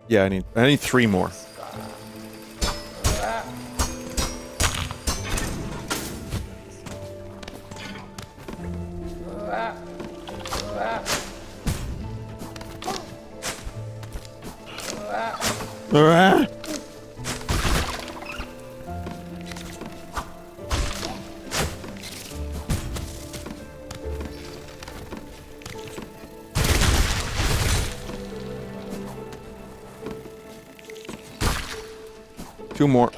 Yeah, I need 3 more. Two more.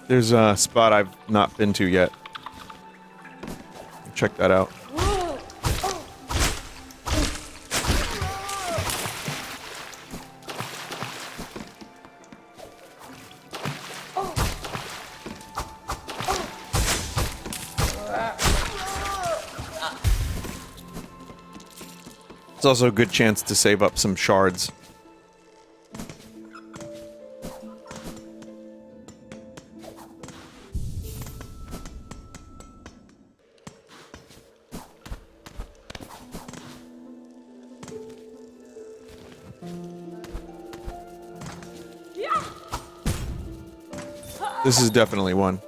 There's a spot I've not been to yet. Check that out. It's also a good chance to save up some shards. This is definitely one.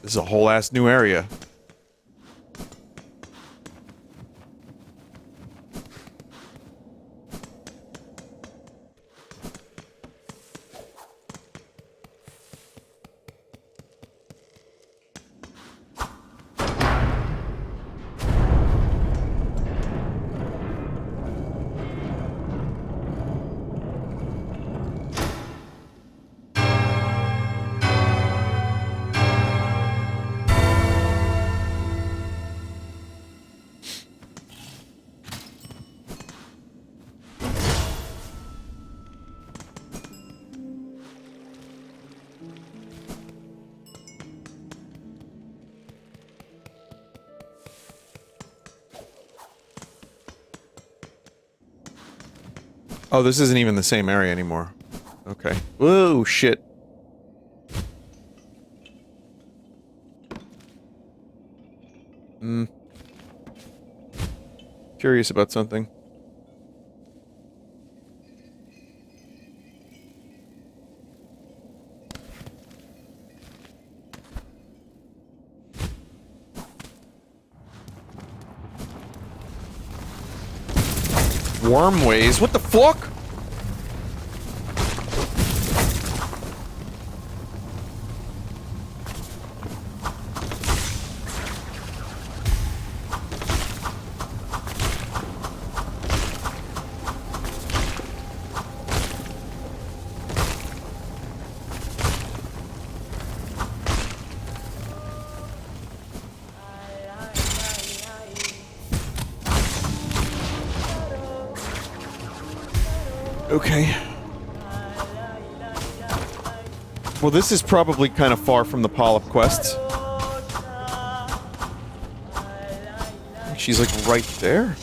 This is a whole ass new area. Oh, this isn't even the same area anymore. Okay. Whoa, shit. Curious about something. Wormways? What the fuck? Okay. Well, this is probably kind of far from the polyp quest. She's like right there.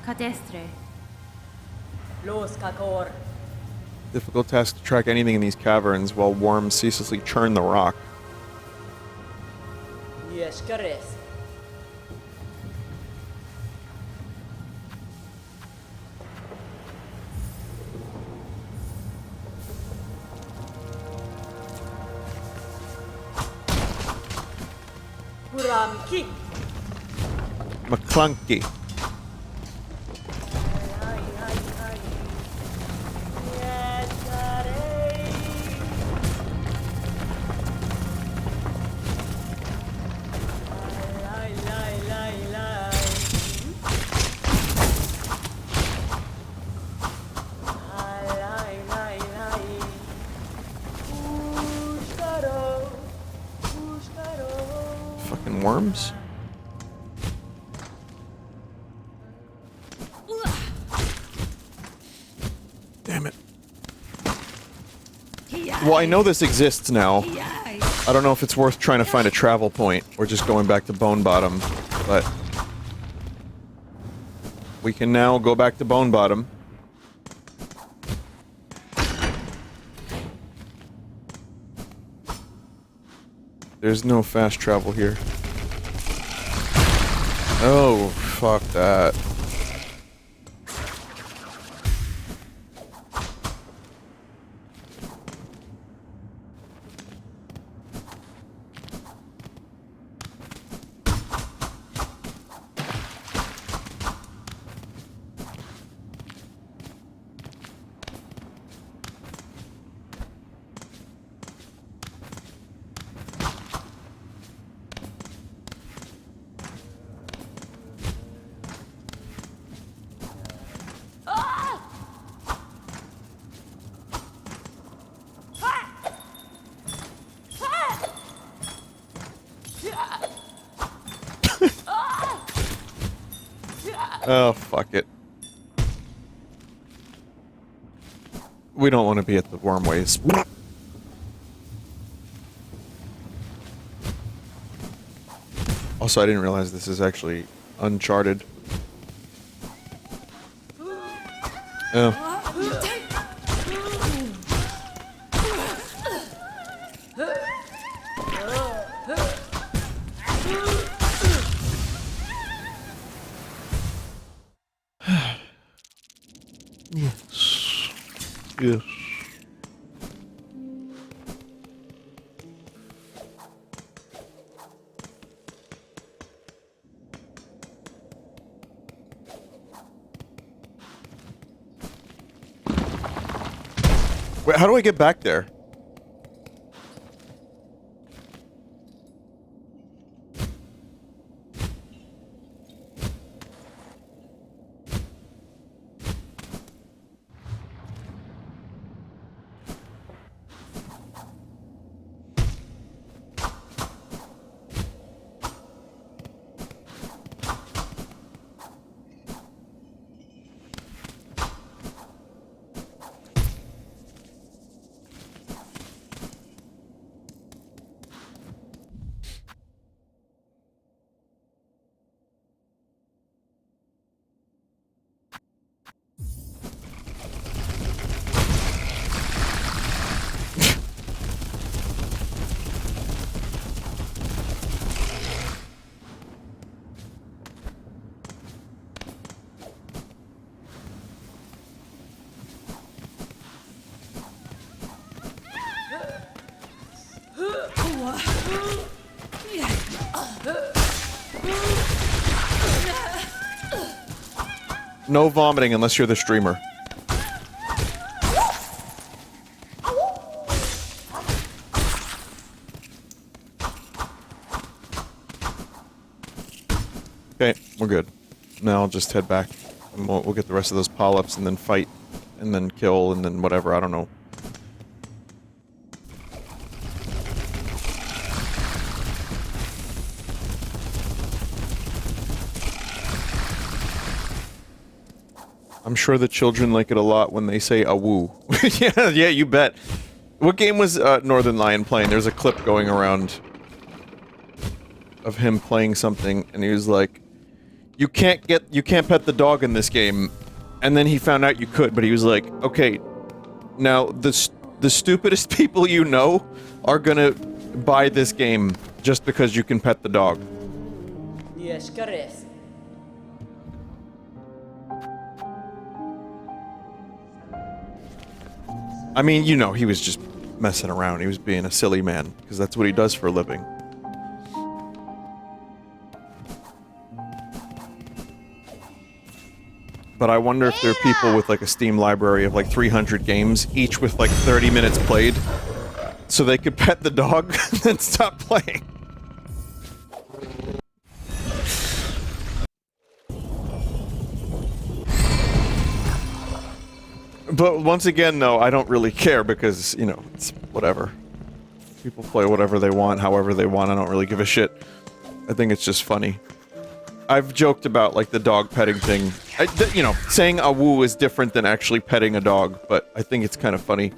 Cadestre. Los Kakor. Difficult task to track anything in these caverns while worms ceaselessly churn the rock. Yeshkares. Kuramki. McClunky. Fucking worms. Damn it. Well, I know this exists now. I don't know if it's worth trying to find a travel point or just going back to Bone Bottom, but we can now go back to Bone Bottom. There's no fast travel here. Oh, fuck that. Oh, fuck it. We don't want to be at the wormways. Also, I didn't realize this is actually Uncharted. Oh. Yes. Yes. Wait, how do I get back there? No vomiting unless you're the streamer. Okay, we're good. Now I'll just head back. And we'll get the rest of those polyps and then fight. And then kill and then whatever, I don't know. I'm sure the children like it a lot when they say "awoo." yeah, you bet. What game was Northern Lion playing? There's a clip going around of him playing something, and he was like, you can't pet the dog in this game. And then he found out you could, but he was like, okay, now the stupidest people you know are gonna buy this game just because you can pet the dog. Yes, correct. I mean, you know, he was just messing around. He was being a silly man, because that's what he does for a living. But I wonder if there are people with like a Steam library of like 300 games, each with like 30 minutes played, so they could pet the dog and then stop playing. But once again, though, I don't really care because, you know, it's whatever. People play whatever they want, however they want. I don't really give a shit. I think it's just funny. I've joked about, like, the dog petting thing. You know, saying a woo is different than actually petting a dog, but I think it's kind of funny.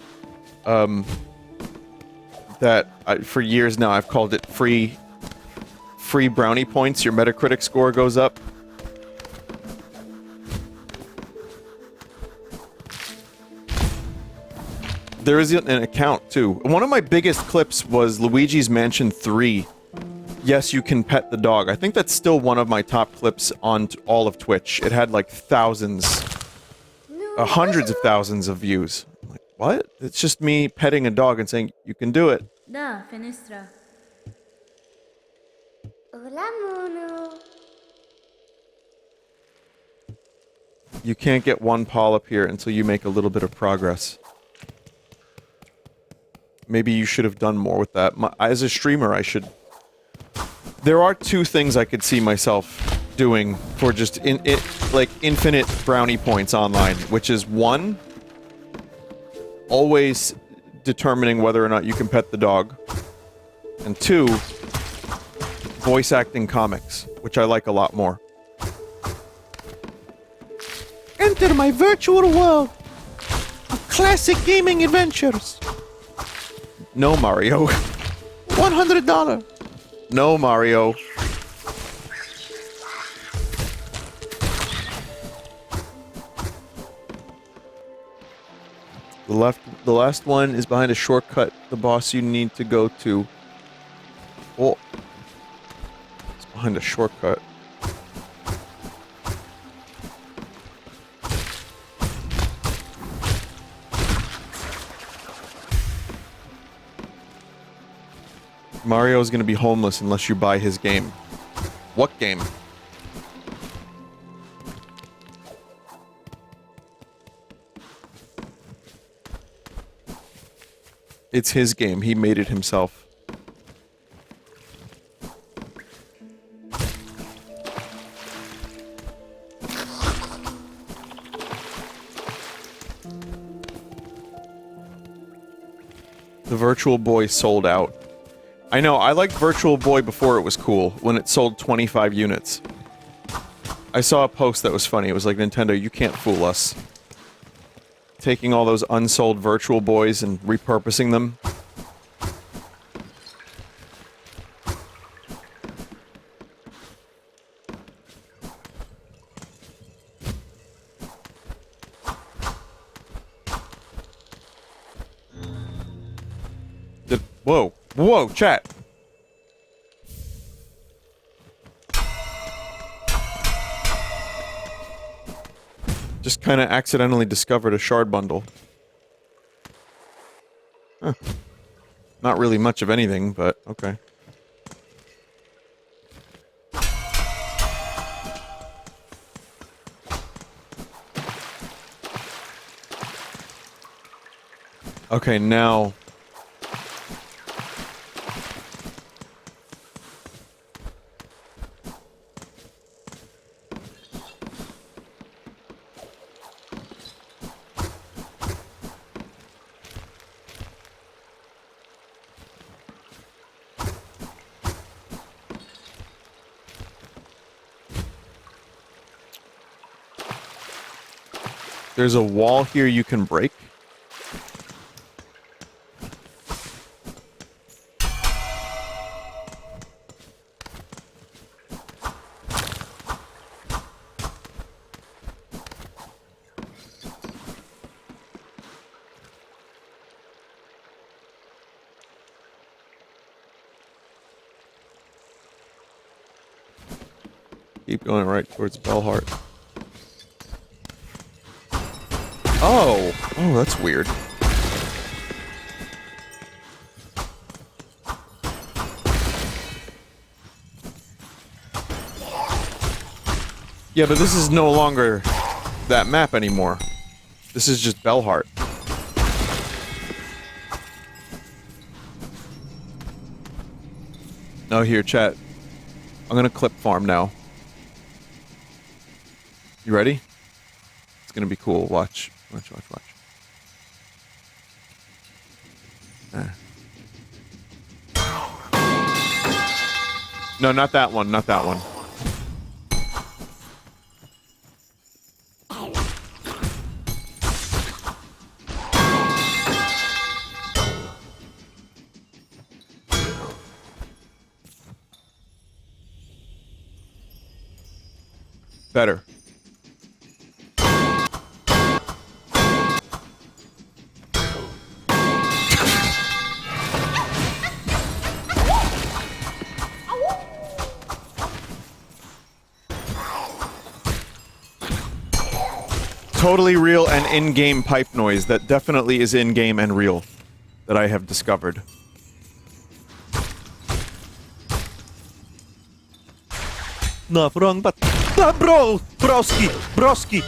For years now, I've called it free brownie points. Your Metacritic score goes up. There is an account, too. One of my biggest clips was Luigi's Mansion 3. Yes, you can pet the dog. I think that's still one of my top clips on all of Twitch. It had like thousands, hundreds of thousands of views. I'm like, what? It's just me petting a dog and saying, you can do it. Da, fenestra. Hola, mono. You can't get one paw up here until you make a little bit of progress. Maybe you should have done more with that. As a streamer, I should... There are two things I could see myself doing for just like infinite brownie points online, which is one, always determining whether or not you can pet the dog, and two, voice acting comics, which I like a lot more. Enter my virtual world of classic gaming adventures. No, Mario. $100. No, Mario. The last one is behind a shortcut. The boss you need to go to. Oh. It's behind a shortcut. Mario's gonna be homeless unless you buy his game. What game? It's his game. He made it himself. The Virtual Boy sold out. I know, I liked Virtual Boy before it was cool, when it sold 25 units. I saw a post that was funny. It was like, Nintendo, you can't fool us. Taking all those unsold Virtual Boys and repurposing them. Whoa. Whoa, chat. Just kind of accidentally discovered a shard bundle. Huh. Not really much of anything, but okay. Okay, now... There's a wall here you can break. Keep going right towards Bellheart. Oh! Oh, that's weird. Yeah, but this is no longer that map anymore. This is just Bellheart. No, here, chat. I'm gonna clip farm now. You ready? It's gonna be cool. Watch. Watch, watch, watch. No, not that one. Not that one. Better. Totally real and in-game pipe noise that definitely is in-game and real that I have discovered. No, wrong, but broski.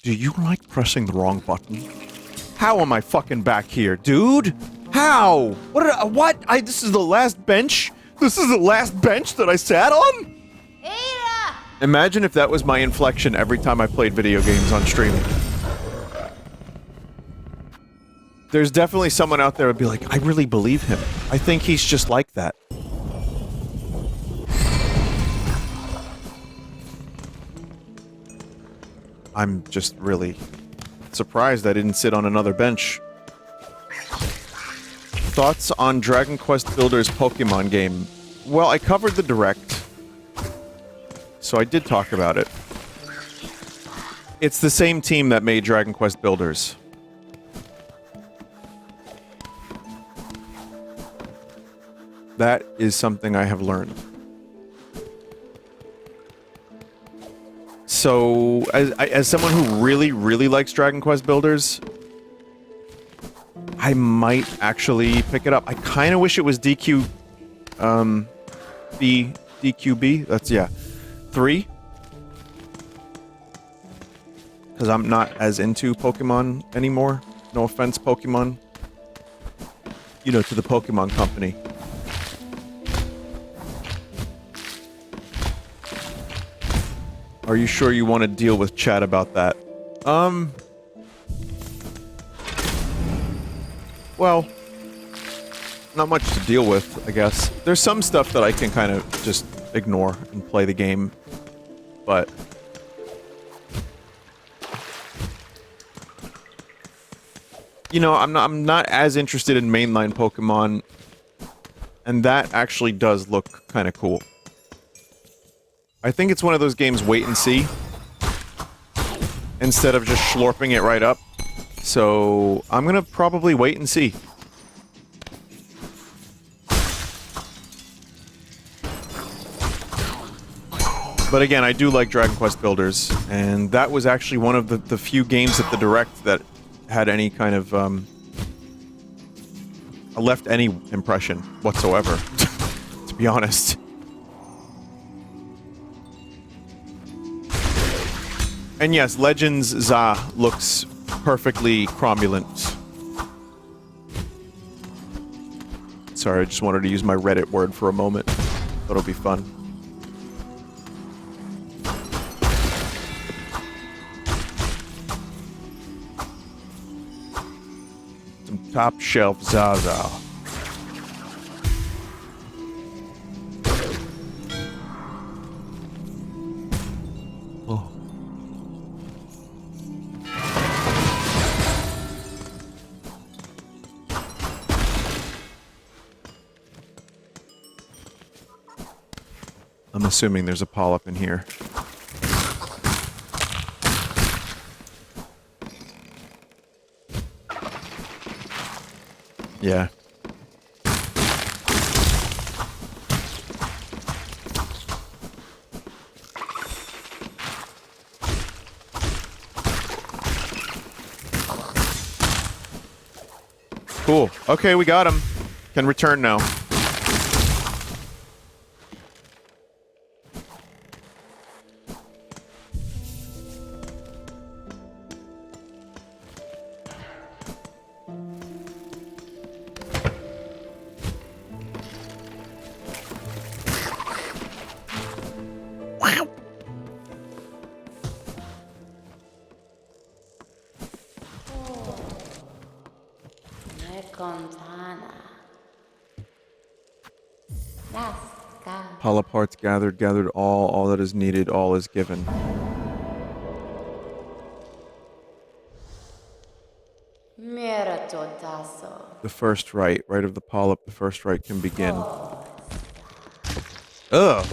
Do you like pressing the wrong button? How am I fucking back here, dude? How? What? This is the last bench? This is the last bench that I sat on? Ada! Imagine if that was my inflection every time I played video games on stream. There's definitely someone out there who'd be like, I really believe him. I think he's just like that. I'm just really surprised I didn't sit on another bench. Thoughts on Dragon Quest Builders Pokemon game? Well, I covered the Direct, so I did talk about it. It's the same team that made Dragon Quest Builders. That is something I have learned. So, as someone who really, really likes Dragon Quest Builders, I might actually pick it up. I kind of wish it was DQB. That's, yeah, 3. Because I'm not as into Pokemon anymore. No offense, Pokemon. You know, to the Pokemon Company. Are you sure you want to deal with chat about that? Well, not much to deal with, I guess. There's some stuff that I can kind of just ignore and play the game, but... You know, I'm not as interested in mainline Pokemon, and that actually does look kind of cool. I think it's one of those games wait and see, instead of just slurping it right up. So, I'm gonna probably wait and see. But again, I do like Dragon Quest Builders, and that was actually one of the few games at the Direct that had any kind of, left any impression whatsoever, to be honest. And yes, Legends Za looks perfectly cromulent. Sorry, I just wanted to use my Reddit word for a moment. Thought it'll be fun. Some top shelf Zaza. Oh. I'm assuming there's a polyp in here. Yeah. Cool. Okay, we got him. Can return now. Contana. Let's go. Polyp parts gathered all that is needed, all is given. Miratotaso. The first right of the polyp, the first right can begin. Ugh.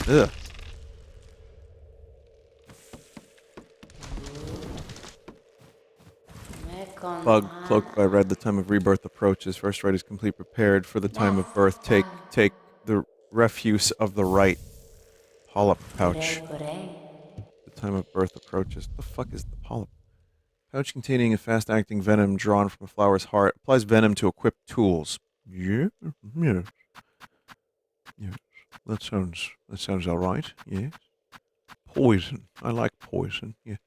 Ugh. Bug cloaked by red, the time of rebirth approaches. First right is complete, prepared for the time of birth. Take the refuse of the right. Polyp pouch. The time of birth approaches. What the fuck is the polyp? Pouch containing a fast-acting venom drawn from a flower's heart. Applies venom to equipped tools. Yeah? Yes. Yes. That sounds alright. Yes. Poison. I like poison. Yes.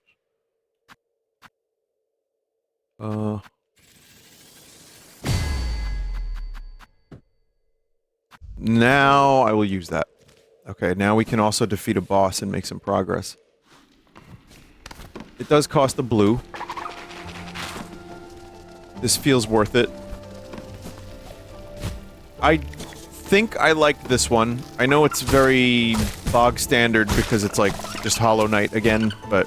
Now I will use that. Okay, now we can also defeat a boss and make some progress. It does cost a blue. This feels worth it. I think I like this one. I know it's very bog standard because it's like just Hollow Knight again, but...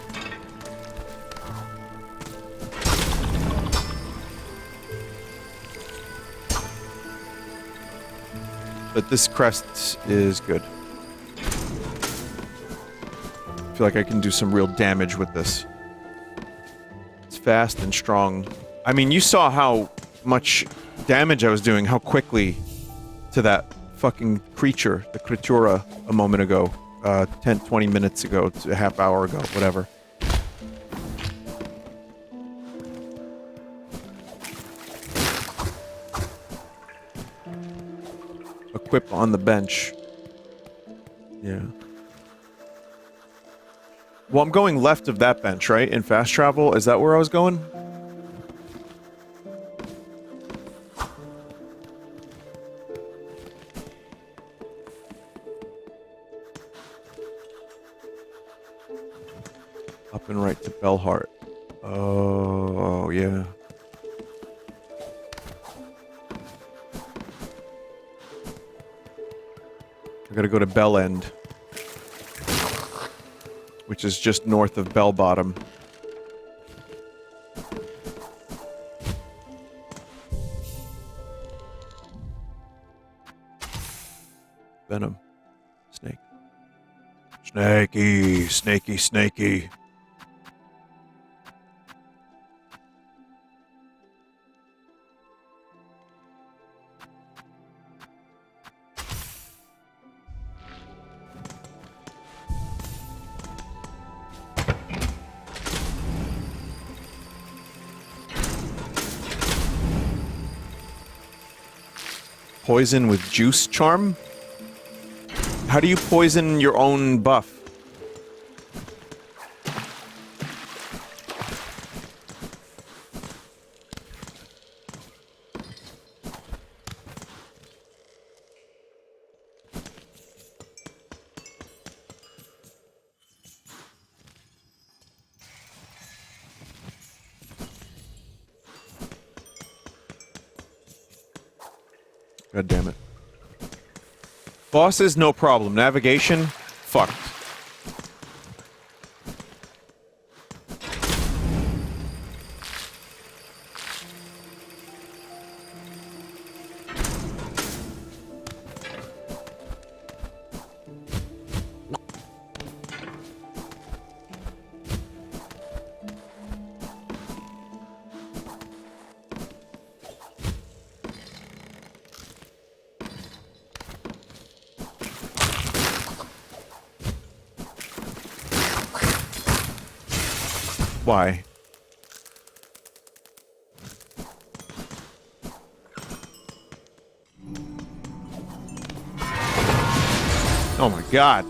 But this crest is good. I feel like I can do some real damage with this. It's fast and strong. I mean, you saw how much damage I was doing, how quickly to that fucking creature, the creatura, a moment ago. 10, 20 minutes ago, a half hour ago, whatever. Equip on the bench. Yeah. Well, I'm going left of that bench, right? In fast travel? Is that where I was going? Up and right to Bellheart. Oh, yeah. I gotta go to Bell End, which is just north of Bell Bottom. Venom. Snake. Snaky, snaky, snaky. Poison with juice charm? How do you poison your own buff? God damn it. Bosses, no problem. Navigation, fucked. Why? Oh my god.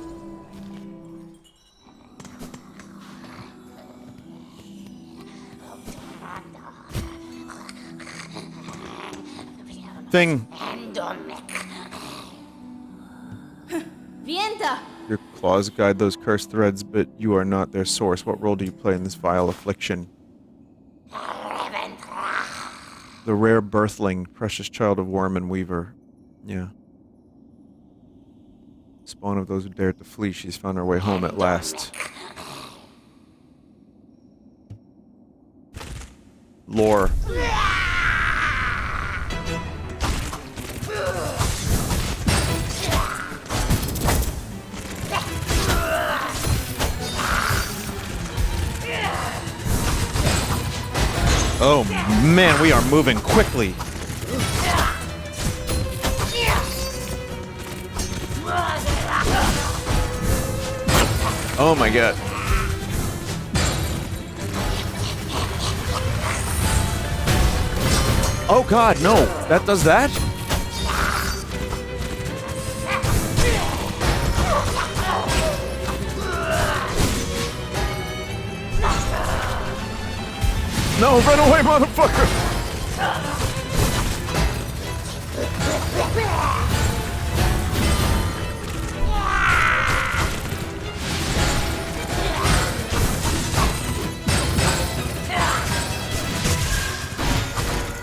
Thing. Vienta! Your claws guide those cursed threads, but you are not their source. What role do you play in this vile affliction? The rare birthling, precious child of worm and weaver. Yeah. Spawn of those who dared to flee. She's found her way home at last. Lore. Oh man, we are moving quickly. Oh my god. Oh god, no. That does that? No, run away, motherfucker!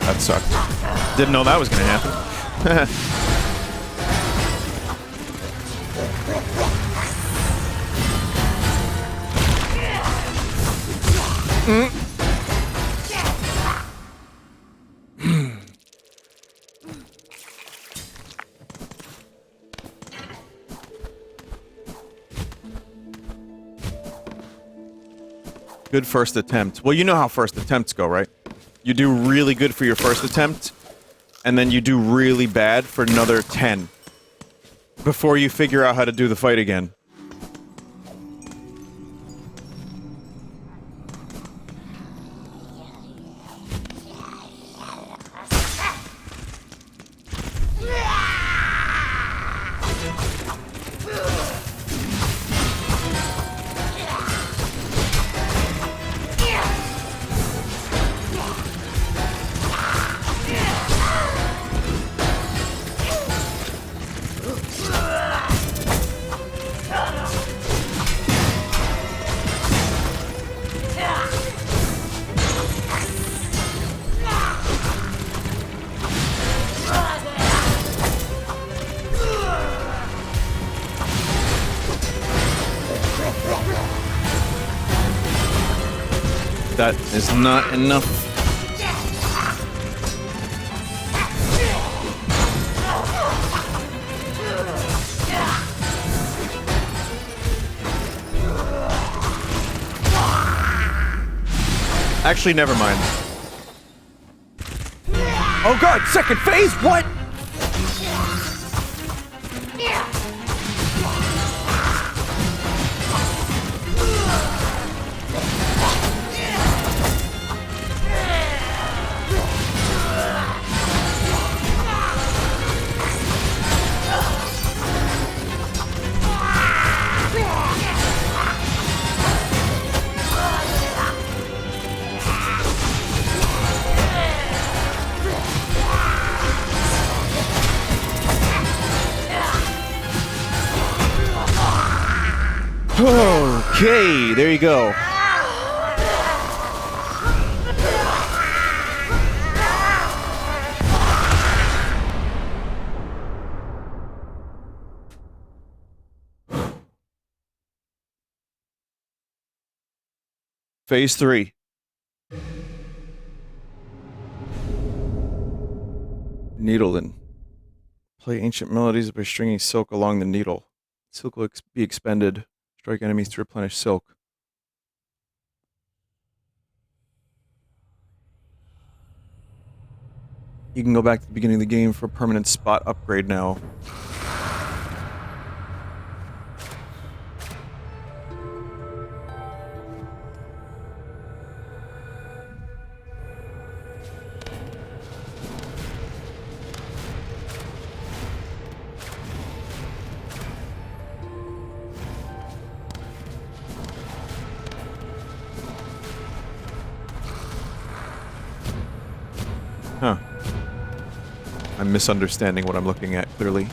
That sucked. Didn't know that was gonna happen. Good first attempt. Well, you know how first attempts go, right? You do really good for your first attempt, and then you do really bad for another 10 before you figure out how to do the fight again. That is not enough. Actually, never mind. Oh god, second phase? What? Okay, there you go. Phase 3. Needle-in. Play ancient melodies by stringing silk along the needle. Silk will be expended. Strike enemies to replenish silk. You can go back to the beginning of the game for a permanent spot upgrade now. I'm misunderstanding what I'm looking at, clearly.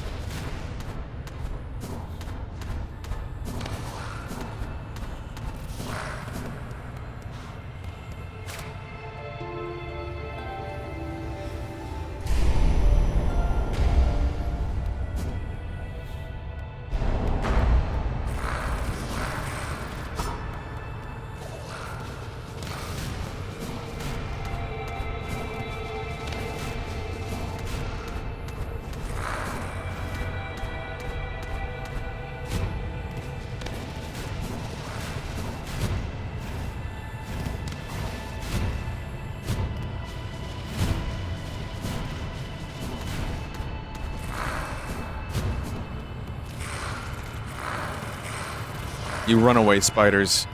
You runaway spiders.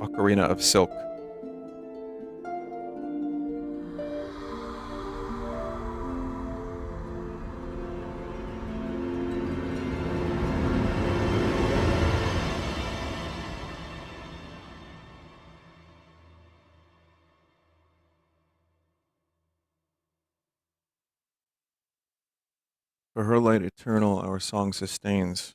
Ocarina of Silk. For her light eternal, our song sustains.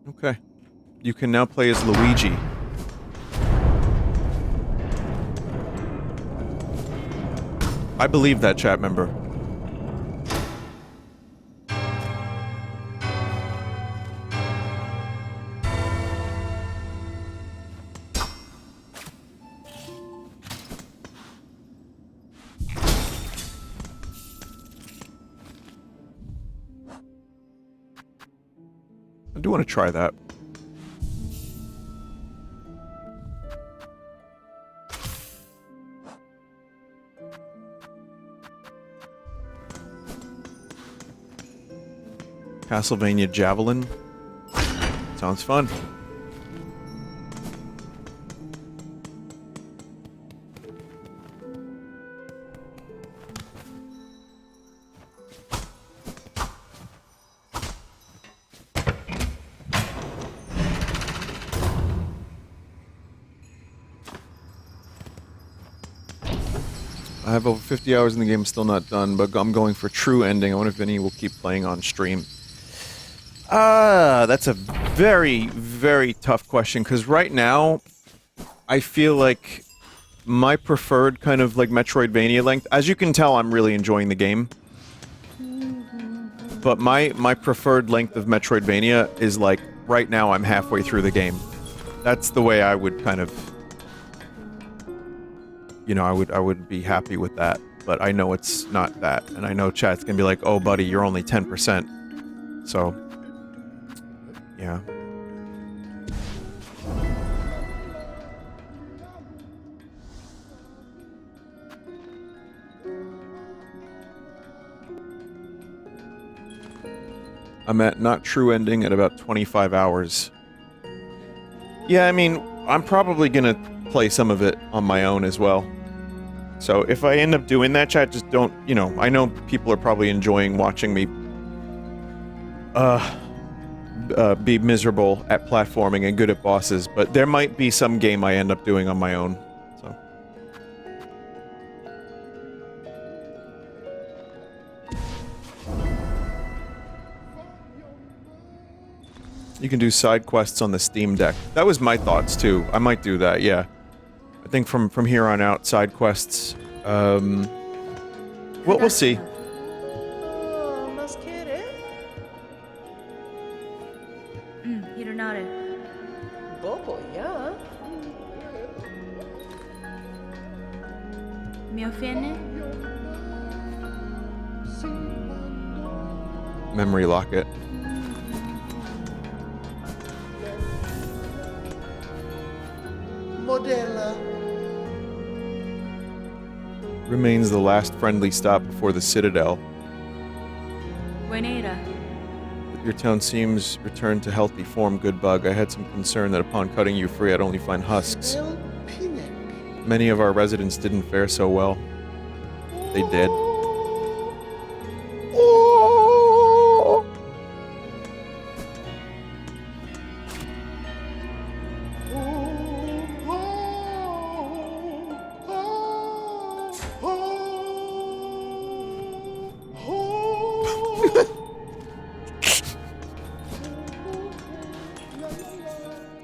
Okay. You can now play as Luigi. I believe that, chat member. I do want to try that. Castlevania Javelin. Sounds fun. I have over 50 hours in the game, still not done, but I'm going for true ending. I wonder if Vinny will keep playing on stream. That's a very, very tough question, because right now, I feel like my preferred kind of like Metroidvania length, as you can tell, I'm really enjoying the game. But my preferred length of Metroidvania is like, right now I'm halfway through the game. That's the way I would kind of, you know, I would be happy with that. But I know it's not that, and I know chat's gonna be like, oh buddy, you're only 10%. So, yeah. I'm at not true ending at about 25 hours. Yeah, I mean, I'm probably gonna play some of it on my own as well. So if I end up doing that, chat, just don't, you know, I know people are probably enjoying watching me be miserable at platforming and good at bosses, but there might be some game I end up doing on my own, so. You can do side quests on the Steam Deck. That was my thoughts too. I might do that, yeah. I think from here on out, side quests, we'll see. Hironare. Bobo, yeah. Mi offende? Memory lock it. Modella. Remains the last friendly stop before the Citadel. Buenera. Your town seems returned to healthy form, good bug. I had some concern that upon cutting you free, I'd only find husks. El Pinec. Many of our residents didn't fare so well. They did.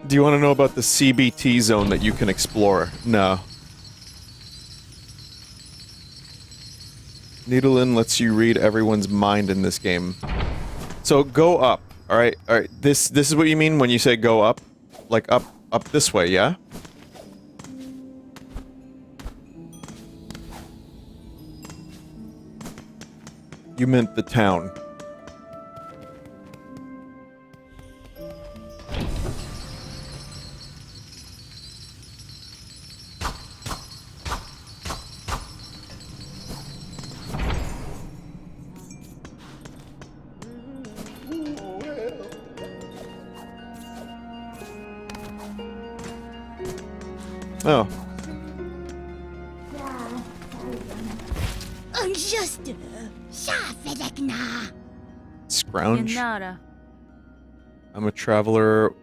Do you want to know about the CBT zone that you can explore? No. Needle-in lets you read everyone's mind in this game. So go up, alright? Alright, this is what you mean when you say go up? Like up this way, yeah? You meant the town. Oh. Scrounge? Yenara. I'm a traveler,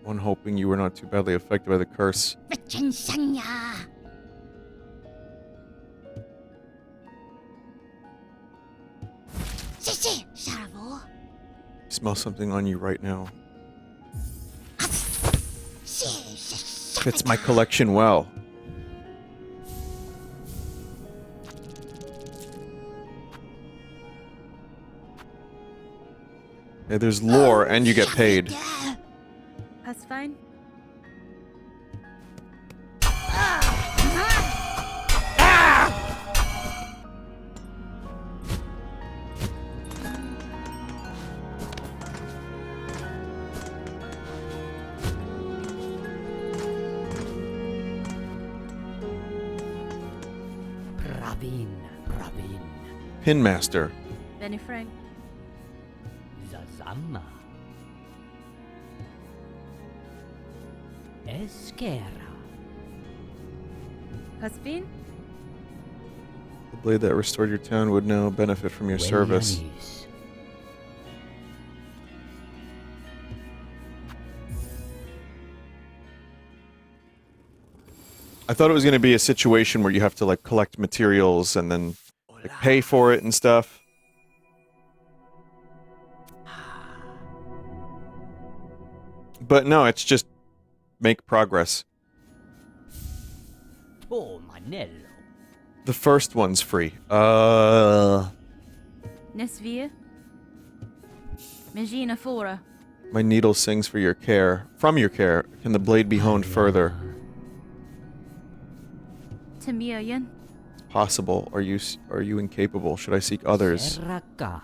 one hoping you were not too badly affected by the curse. Smell something on you right now. Fits my collection well. Yeah, there's lore and you get paid. That's fine. Rabin. Pinmaster. Benny Frank. Zazama. Esquera. Caspin. The blade that restored your town would now benefit from your service. I thought it was going to be a situation where you have to like collect materials and then like, pay for it and stuff. But no, it's just make progress. Oh, Manello. The first one's free. Nesvia. Megina Fora. My needle sings for your care. From your care, can the blade be honed further? Tamiayan. Possible. Are you incapable? Should I seek others? Serracar.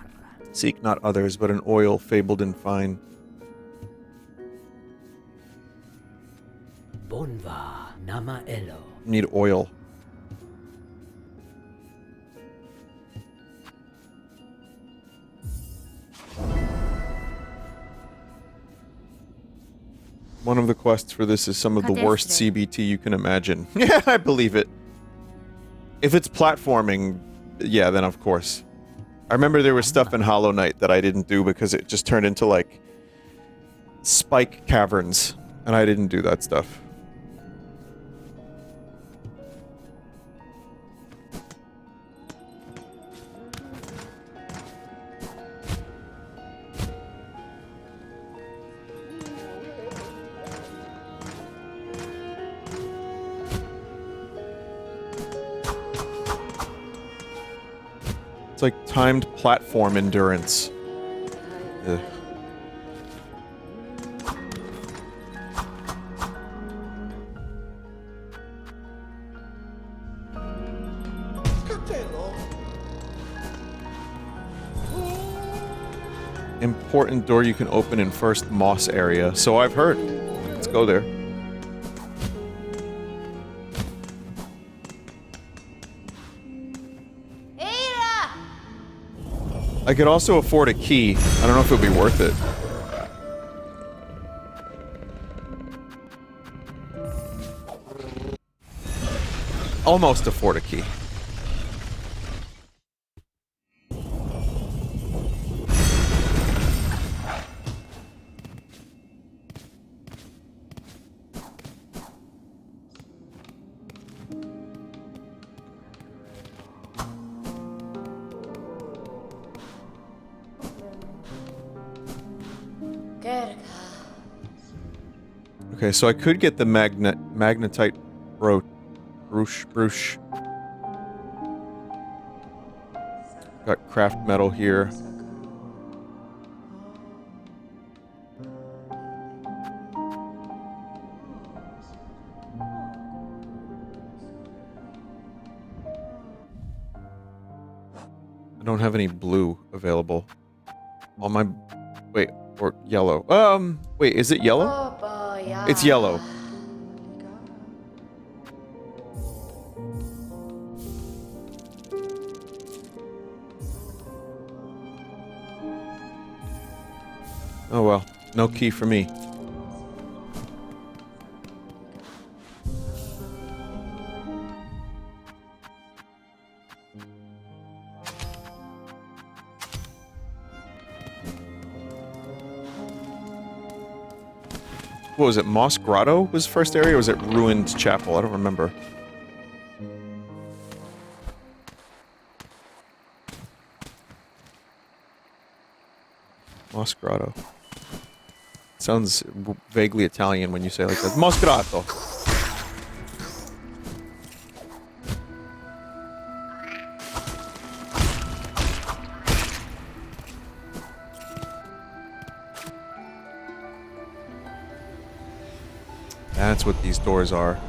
Seek not others, but an oil fabled and fine. Bonva Namaello. Need oil. One of the quests for this is some of the worst CBT you can imagine. Yeah, I believe it. If it's platforming, yeah, then of course. I remember there was stuff in Hollow Knight that I didn't do because it just turned into, like, spike caverns, and I didn't do that stuff. It's like timed platform endurance. Ugh. important door you can open in first moss area. So I've heard. Let's go there. I could also afford a key. I don't know if it would be worth it. Almost afford a key. Okay, so I could get the magnetite brooch. Got craft metal here. I don't have any blue available. All my... Wait, or yellow. Wait, is it yellow? It's yellow. Oh well, no key for me. What was it? Moss Grotto was first area, or was it Ruined Chapel? I don't remember. Moss Grotto. Sounds vaguely Italian when you say it like that. Moss Grotto. That's what these doors are.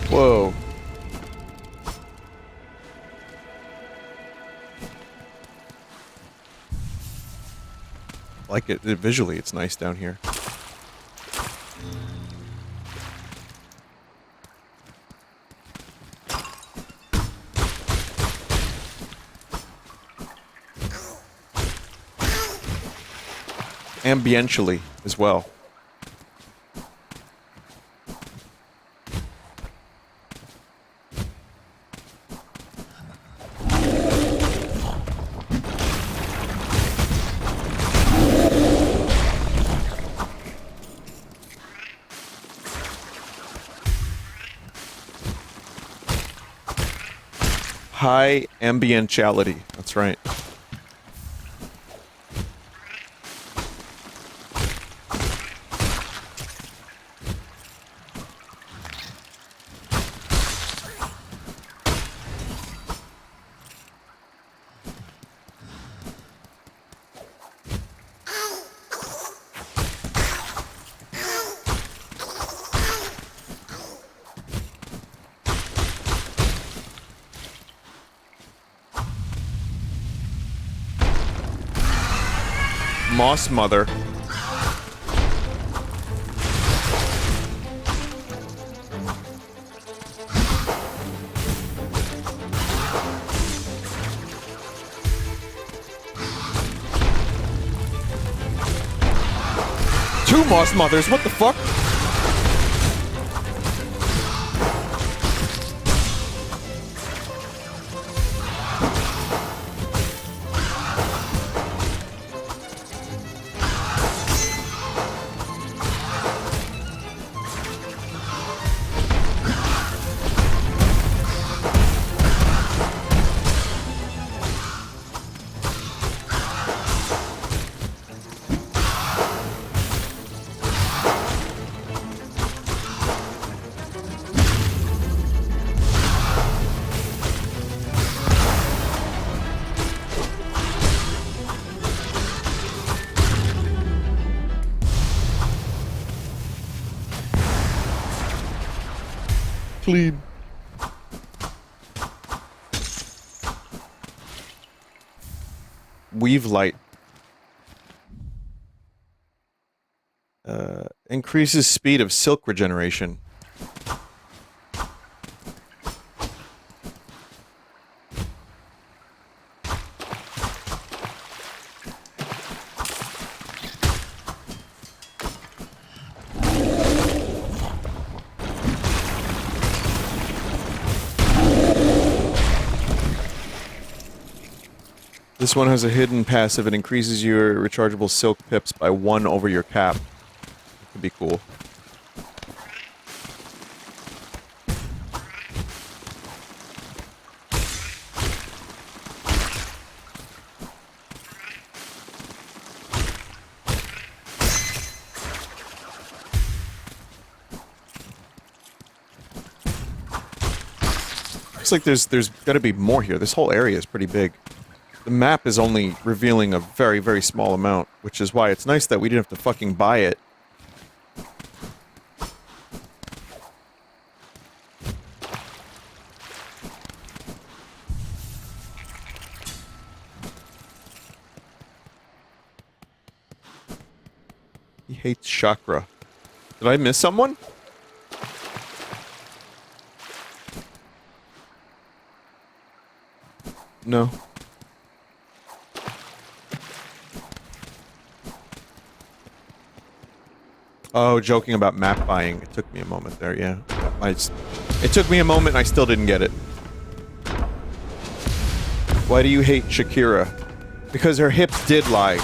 Whoa. Like it visually, it's nice down here. Ambientially as well. High ambientiality. That's right. Moss Mother. Two Moss Mothers, what the fuck? clean. Weave light. Increases speed of silk regeneration. This one has a hidden passive. It increases your rechargeable silk pips by 1 over your cap. It could be cool. Looks like there's got to be more here. This whole area is pretty big. The map is only revealing a very, very small amount, which is why it's nice that we didn't have to fucking buy it. He hates chakra. Did I miss someone? No. Oh, joking about map buying. It took me a moment there, yeah. It took me a moment and I still didn't get it. Why do you hate Shakira? Because her hips did lie.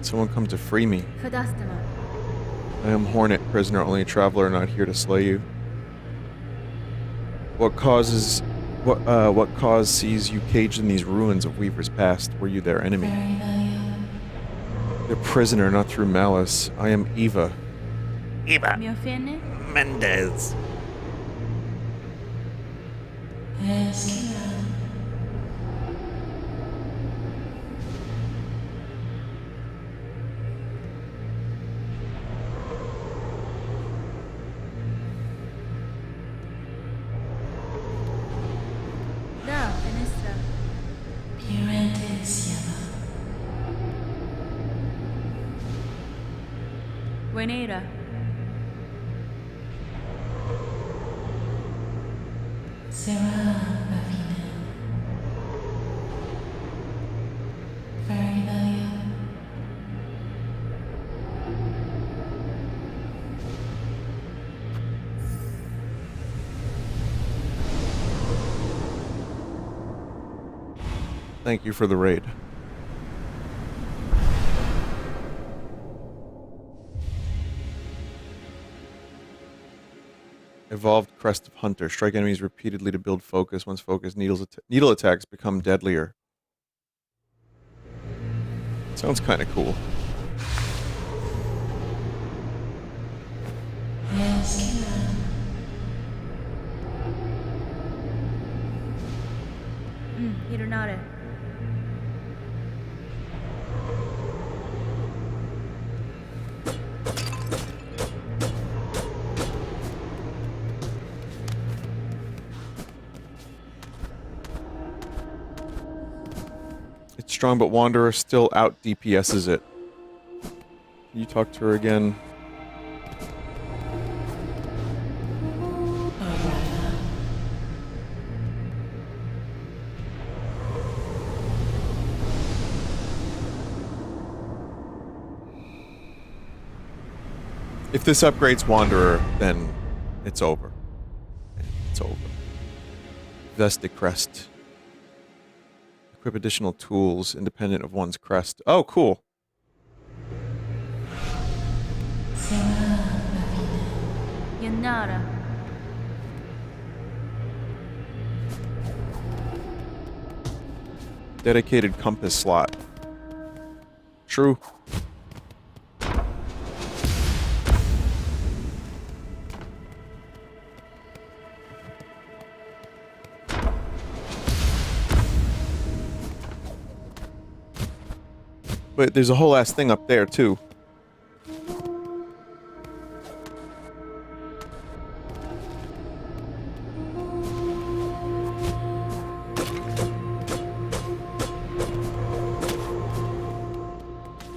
Someone come to free me. Fadastama. I am Hornet, prisoner, only a traveler, not here to slay you. What cause sees you caged in these ruins of Weaver's past? Were you their enemy? Their prisoner, not through malice. I am Eva. Eva. Mio fine? Mendez. Da, Finestra. Buenera. Thank you for the raid. Evolved Crest of Hunter. Strike enemies repeatedly to build focus. Once focused, needle attacks become deadlier. Sounds kind of cool. Ironare. It's strong, but Wanderer still out DPS's it. Can you talk to her again? If this upgrades Wanderer, then it's over. It's over. Vested Crest. Equip additional tools independent of one's crest. Oh, cool. Yanara. Dedicated compass slot. True. But there's a whole ass thing up there, too.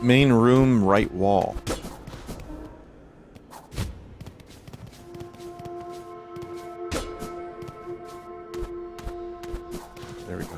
Main room, right wall. There we go.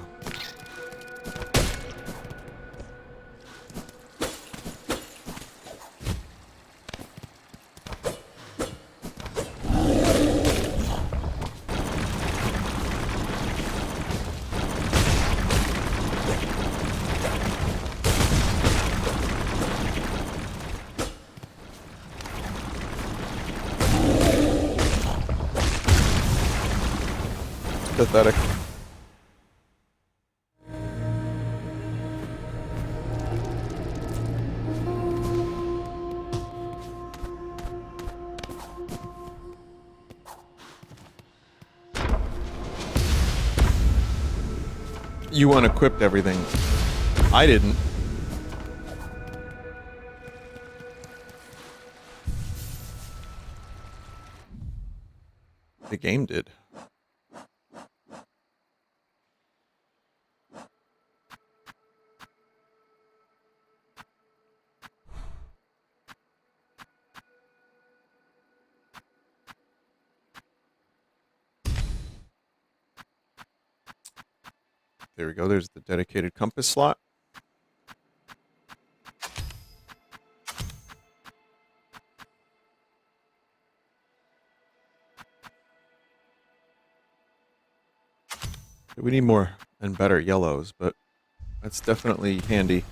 Pathetic. You unequipped everything. I didn't. The game did. There we go. There's the dedicated compass slot. We need more and better yellows, but that's definitely handy.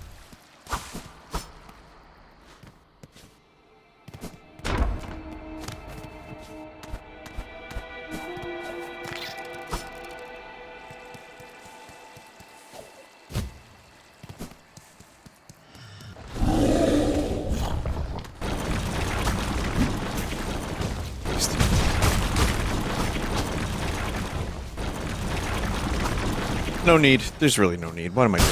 No need. There's really no need. What am I doing?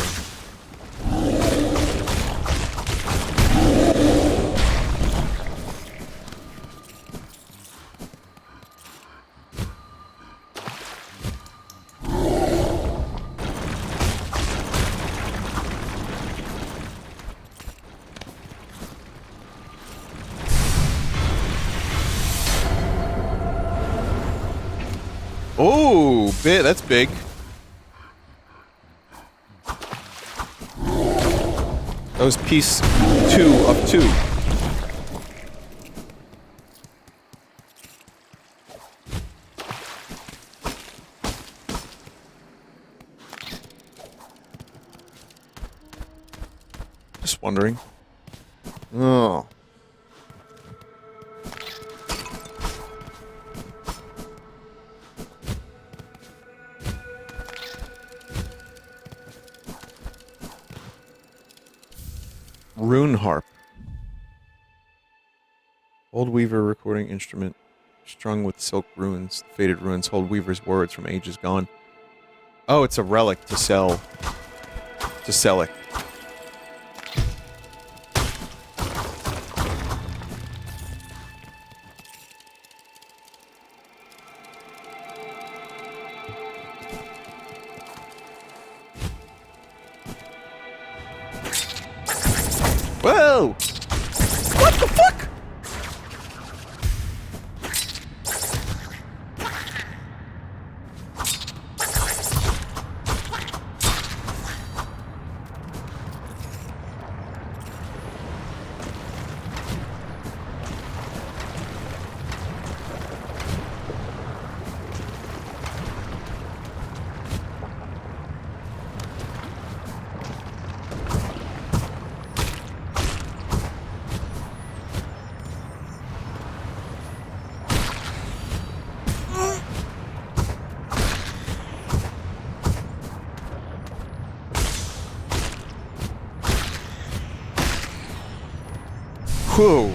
Oh, that's big. That was piece 2 of 2. Just wondering. Oh. Rune harp. Old Weaver recording instrument strung with silk runes. The faded runes hold Weaver's words from ages gone. Oh, it's a relic to sell. To sell it. Whoa! What the fuck? Whoa.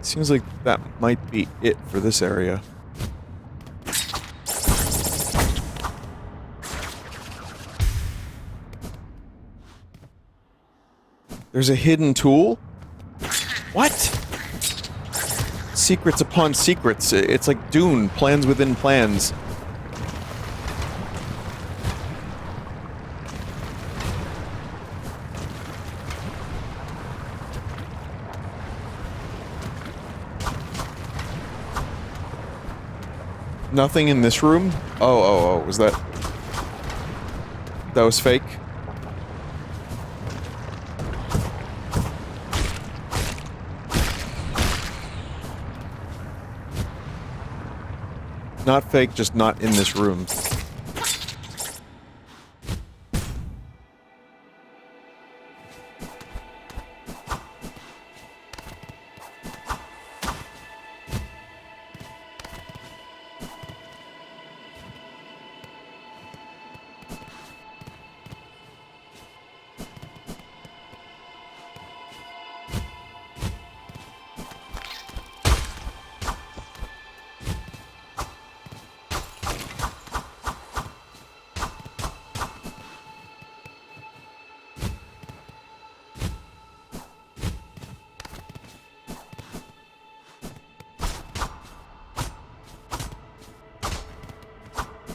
Seems like that might be it for this area. There's a hidden tool? What? Secrets upon secrets. It's like Dune, plans within plans. Nothing in this room? Oh, was that... That was fake? Not fake, just not in this room.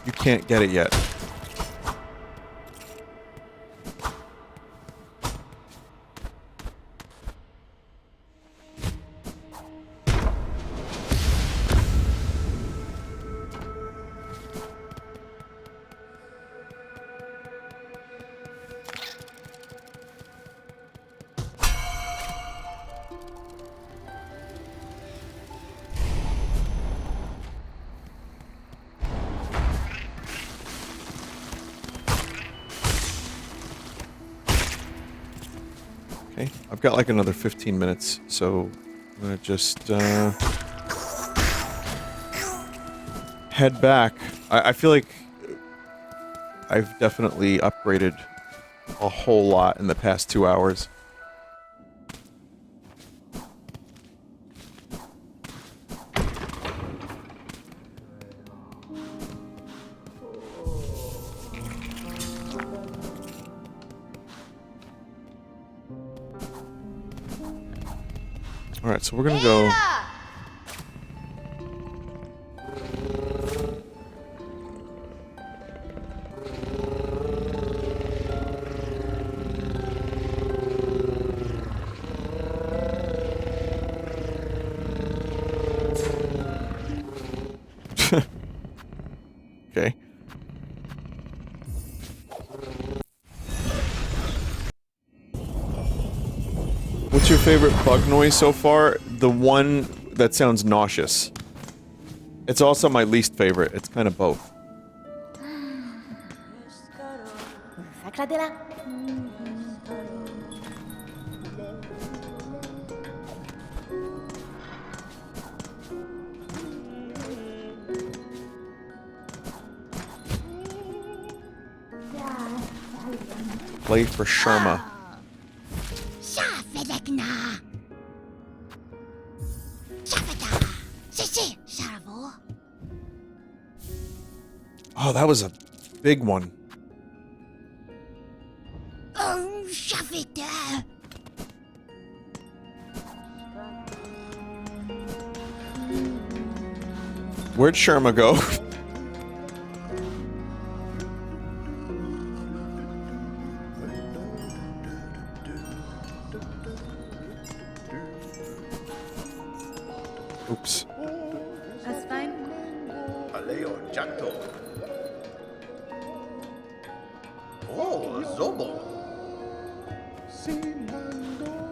You can't get it yet. Okay, I've got like another 15 minutes, so I'm gonna just head back. I feel like I've definitely upgraded a whole lot in the past 2 hours. Alright, so we're gonna go... Okay. What's your favorite bug noise so far? The one that sounds nauseous. It's also my least favorite. It's kind of both. Play for Sharma. Oh, that was a big one. Where'd Sharma go? Oops. That's fine. Aleo Jato. Oh, Zobo.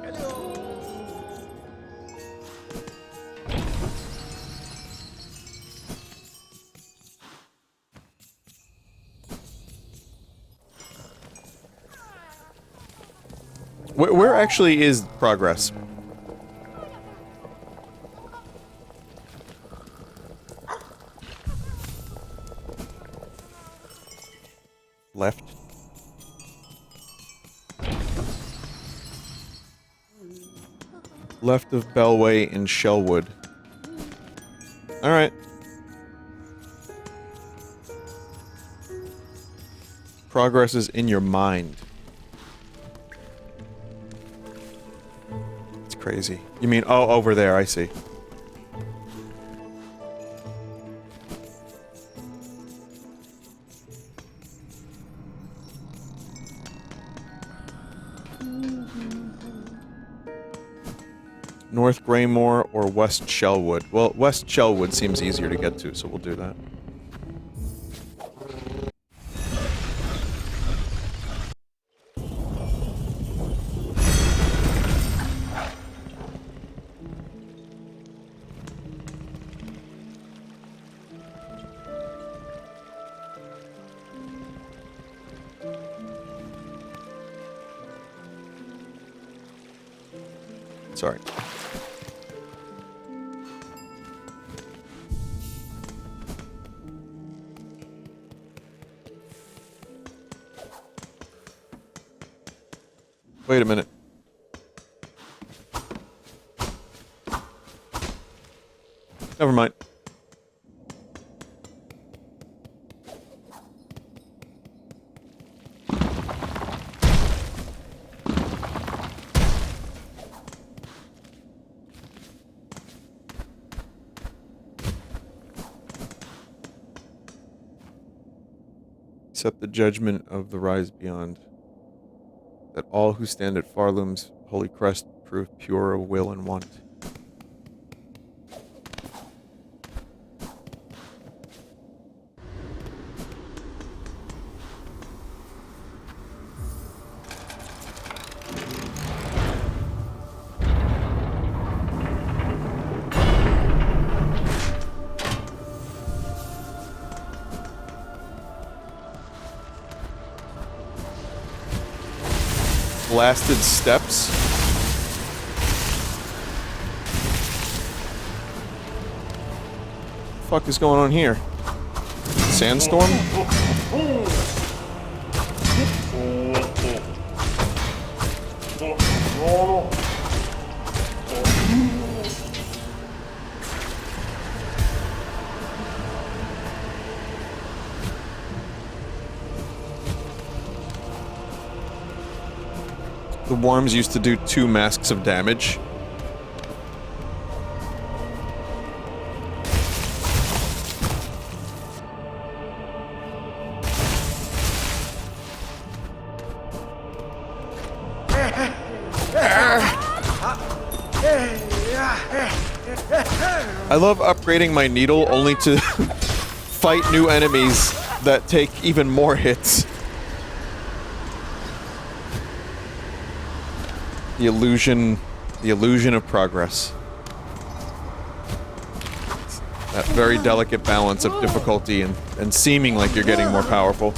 Hello. Where actually is progress? Left. Left of Bellway in Shellwood. Alright. Progress is in your mind. crazy. You mean, oh, over there, I see. North Greymore or West Shellwood? Well, West Shellwood seems easier to get to, so we'll do that. Sorry. Wait a minute. Never mind. Accept the judgment of the rise beyond. That all who stand at Pharloom's holy crest prove pure of will and want. Blasted steps. What the fuck is going on here? Sandstorm? The worms used to do 2 masks of damage. I love upgrading my needle only to fight new enemies that take even more hits. The illusion of progress. That very delicate balance of difficulty and seeming like you're getting more powerful.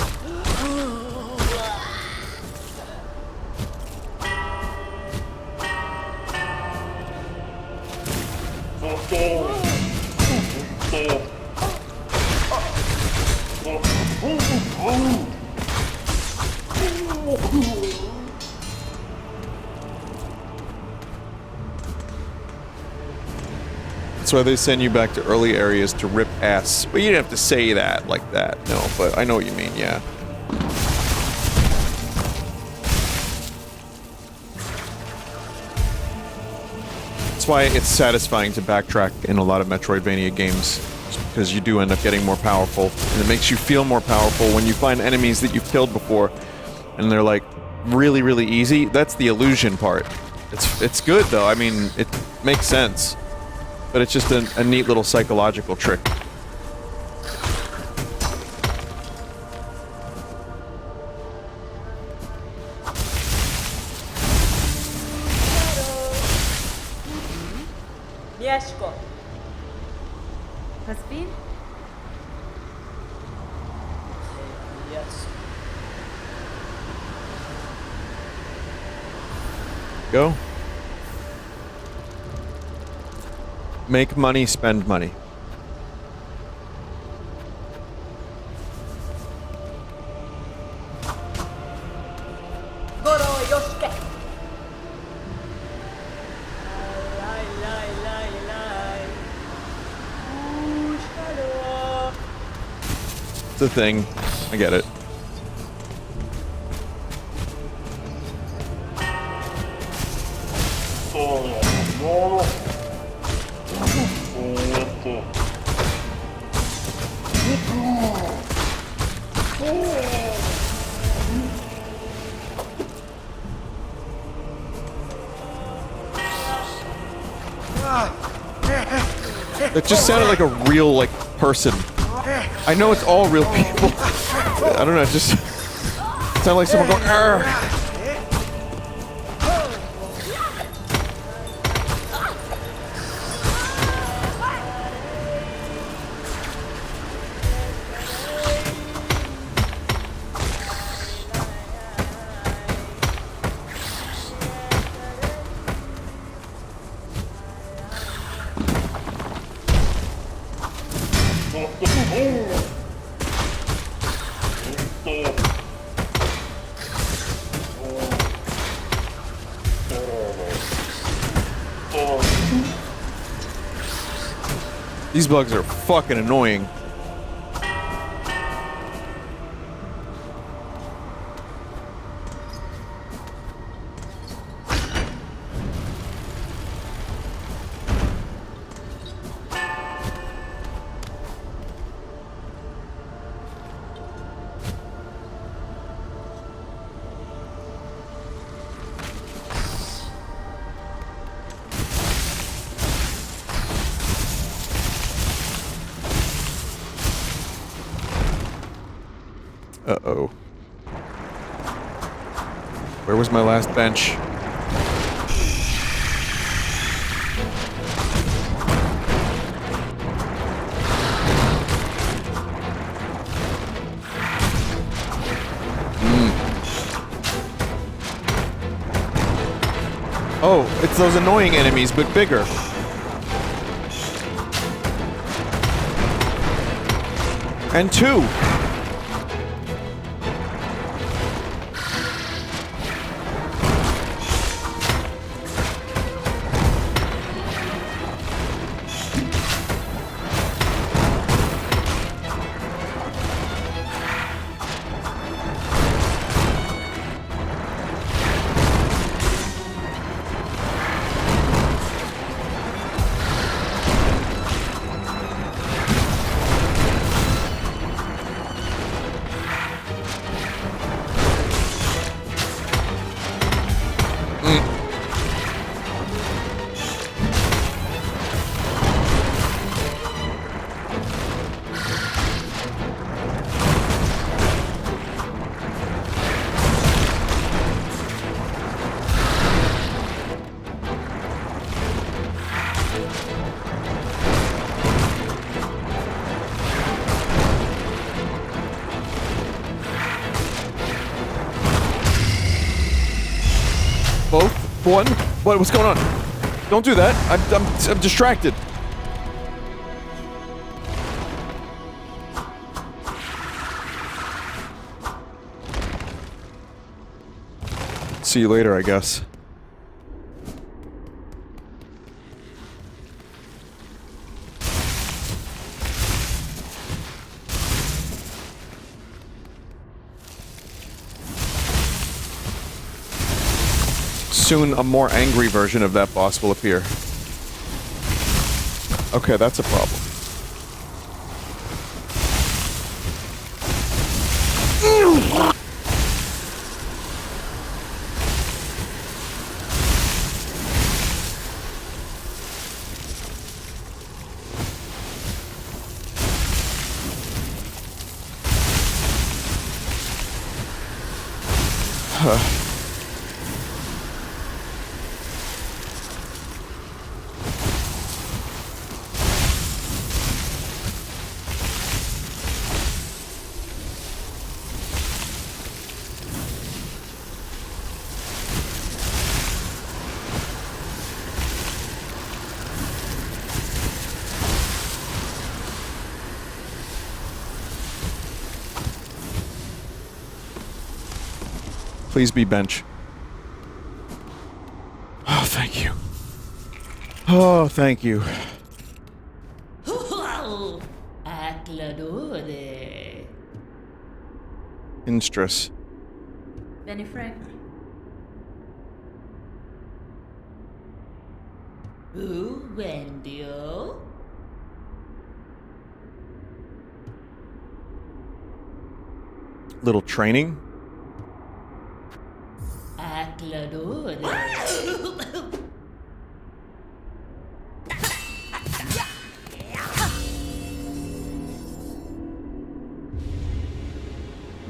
That's why they send you back to early areas to rip ass. But you didn't have to say that like that, no, but I know what you mean, yeah. That's why it's satisfying to backtrack in a lot of Metroidvania games, because you do end up getting more powerful, and it makes you feel more powerful when you find enemies that you've killed before, and they're like really, really easy. That's the illusion part. It's good though, I mean, it makes sense. But it's just a neat little psychological trick. Mieszko. Raspin? Yes. Go. Make money, spend money. Goro Yosuke. Lai, lai, lai, lai. Ooh, shadow. It's a thing. I get it. That just sounded like a real, like, person. I know it's all real people. I don't know, it just sounded like someone going, "Arr!" These bugs are fucking annoying. Uh-oh. Where was my last bench? Oh, it's those annoying enemies, but bigger. And two. Both? One? What's going on? Don't do that. I'm distracted. See you later, I guess. Soon, a more angry version of that boss will appear. Okay, that's a problem. Please be bench. Oh, thank you. Oh, thank you. Instress. Benny Frank. Wendio? Little training.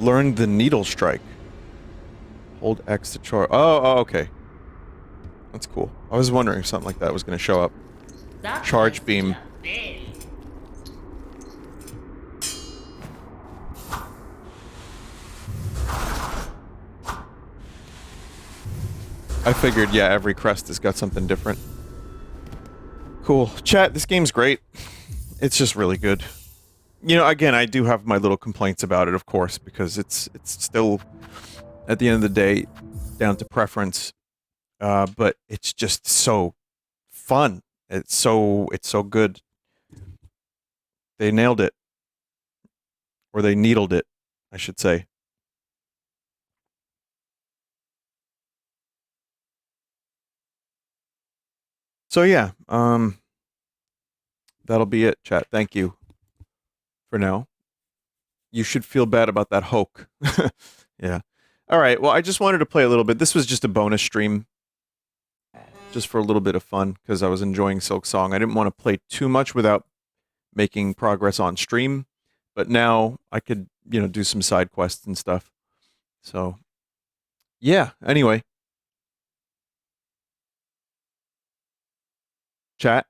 learned the needle strike. Hold X to charge. Oh, okay. That's cool. I was wondering if something like that was going to show up. Charge beam. I figured, yeah, every crest has got something different. Cool. Chat, this game's great. It's just really good. You know, again, I do have my little complaints about it, of course, because it's still, at the end of the day, down to preference. But it's just so fun. It's so good. They nailed it. Or they needled it, I should say. So yeah, that'll be it, chat. Thank you for now. You should feel bad about that hoke. Yeah. All right. Well, I just wanted to play a little bit. This was just a bonus stream, just for a little bit of fun, because I was enjoying Silksong. I didn't want to play too much without making progress on stream, but now I could, you know, do some side quests and stuff. So, yeah. Anyway, chat.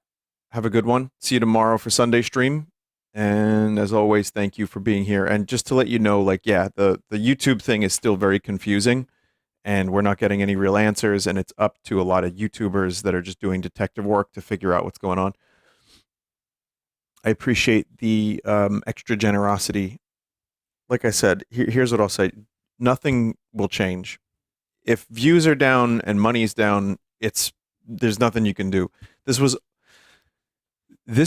Have a good one. See you tomorrow for Sunday stream. And as always, thank you for being here. And just to let you know, like, yeah, the YouTube thing is still very confusing, and we're not getting any real answers, and it's up to a lot of YouTubers that are just doing detective work to figure out what's going on. I appreciate the extra generosity. Like I said, here's what I'll say. Nothing will change. If views are down and money's down, there's nothing you can do. This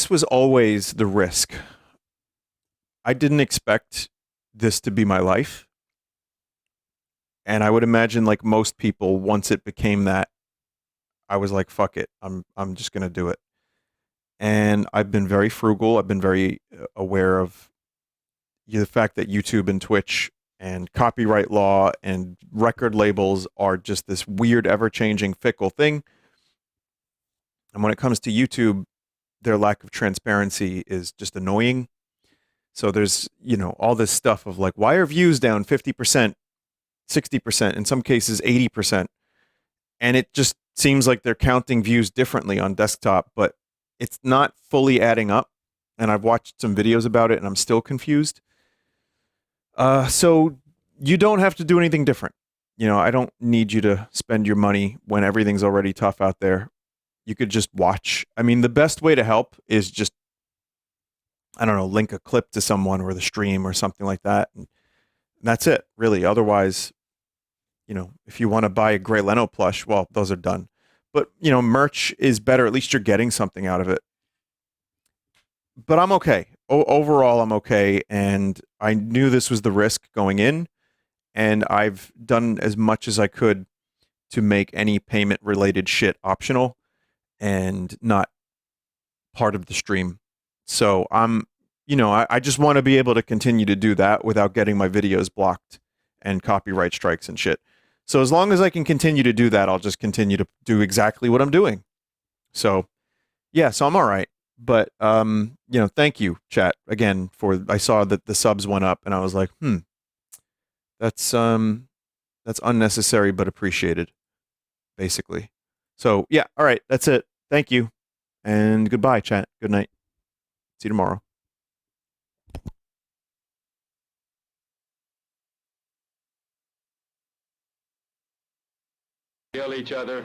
was always the risk. I didn't expect this to be my life. And I would imagine, like most people, once it became that, I was like, fuck it. I'm just going to do it. And I've been very frugal. I've been very aware of the fact that YouTube and Twitch and copyright law and record labels are just this weird, ever-changing, fickle thing. And when it comes to YouTube, their lack of transparency is just annoying. So there's, you know, all this stuff of like, why are views down 50%, 60%, in some cases 80%? And it just seems like they're counting views differently on desktop, but it's not fully adding up. And I've watched some videos about it and I'm still confused. So you don't have to do anything different. You know, I don't need you to spend your money when everything's already tough out there. You could just watch. I mean, the best way to help is just, I don't know, link a clip to someone or the stream or something like that. And that's it, really. Otherwise, you know, if you want to buy a Grey Leno plush, well, those are done. But, you know, merch is better. At least you're getting something out of it. But I'm okay. Overall, I'm okay. And I knew this was the risk going in. And I've done as much as I could to make any payment-related shit optional and not part of the stream. So you know, I just want to be able to continue to do that without getting my videos blocked and copyright strikes and shit. So as long as I can continue to do that, I'll just continue to do exactly what I'm doing. So, yeah, so I'm all right. But, you know, thank you, chat, again, I saw that the subs went up, and I was like, that's unnecessary but appreciated, basically. So, yeah, all right, that's it. Thank you. And goodbye, chat. Good night. See you tomorrow. Kill each other.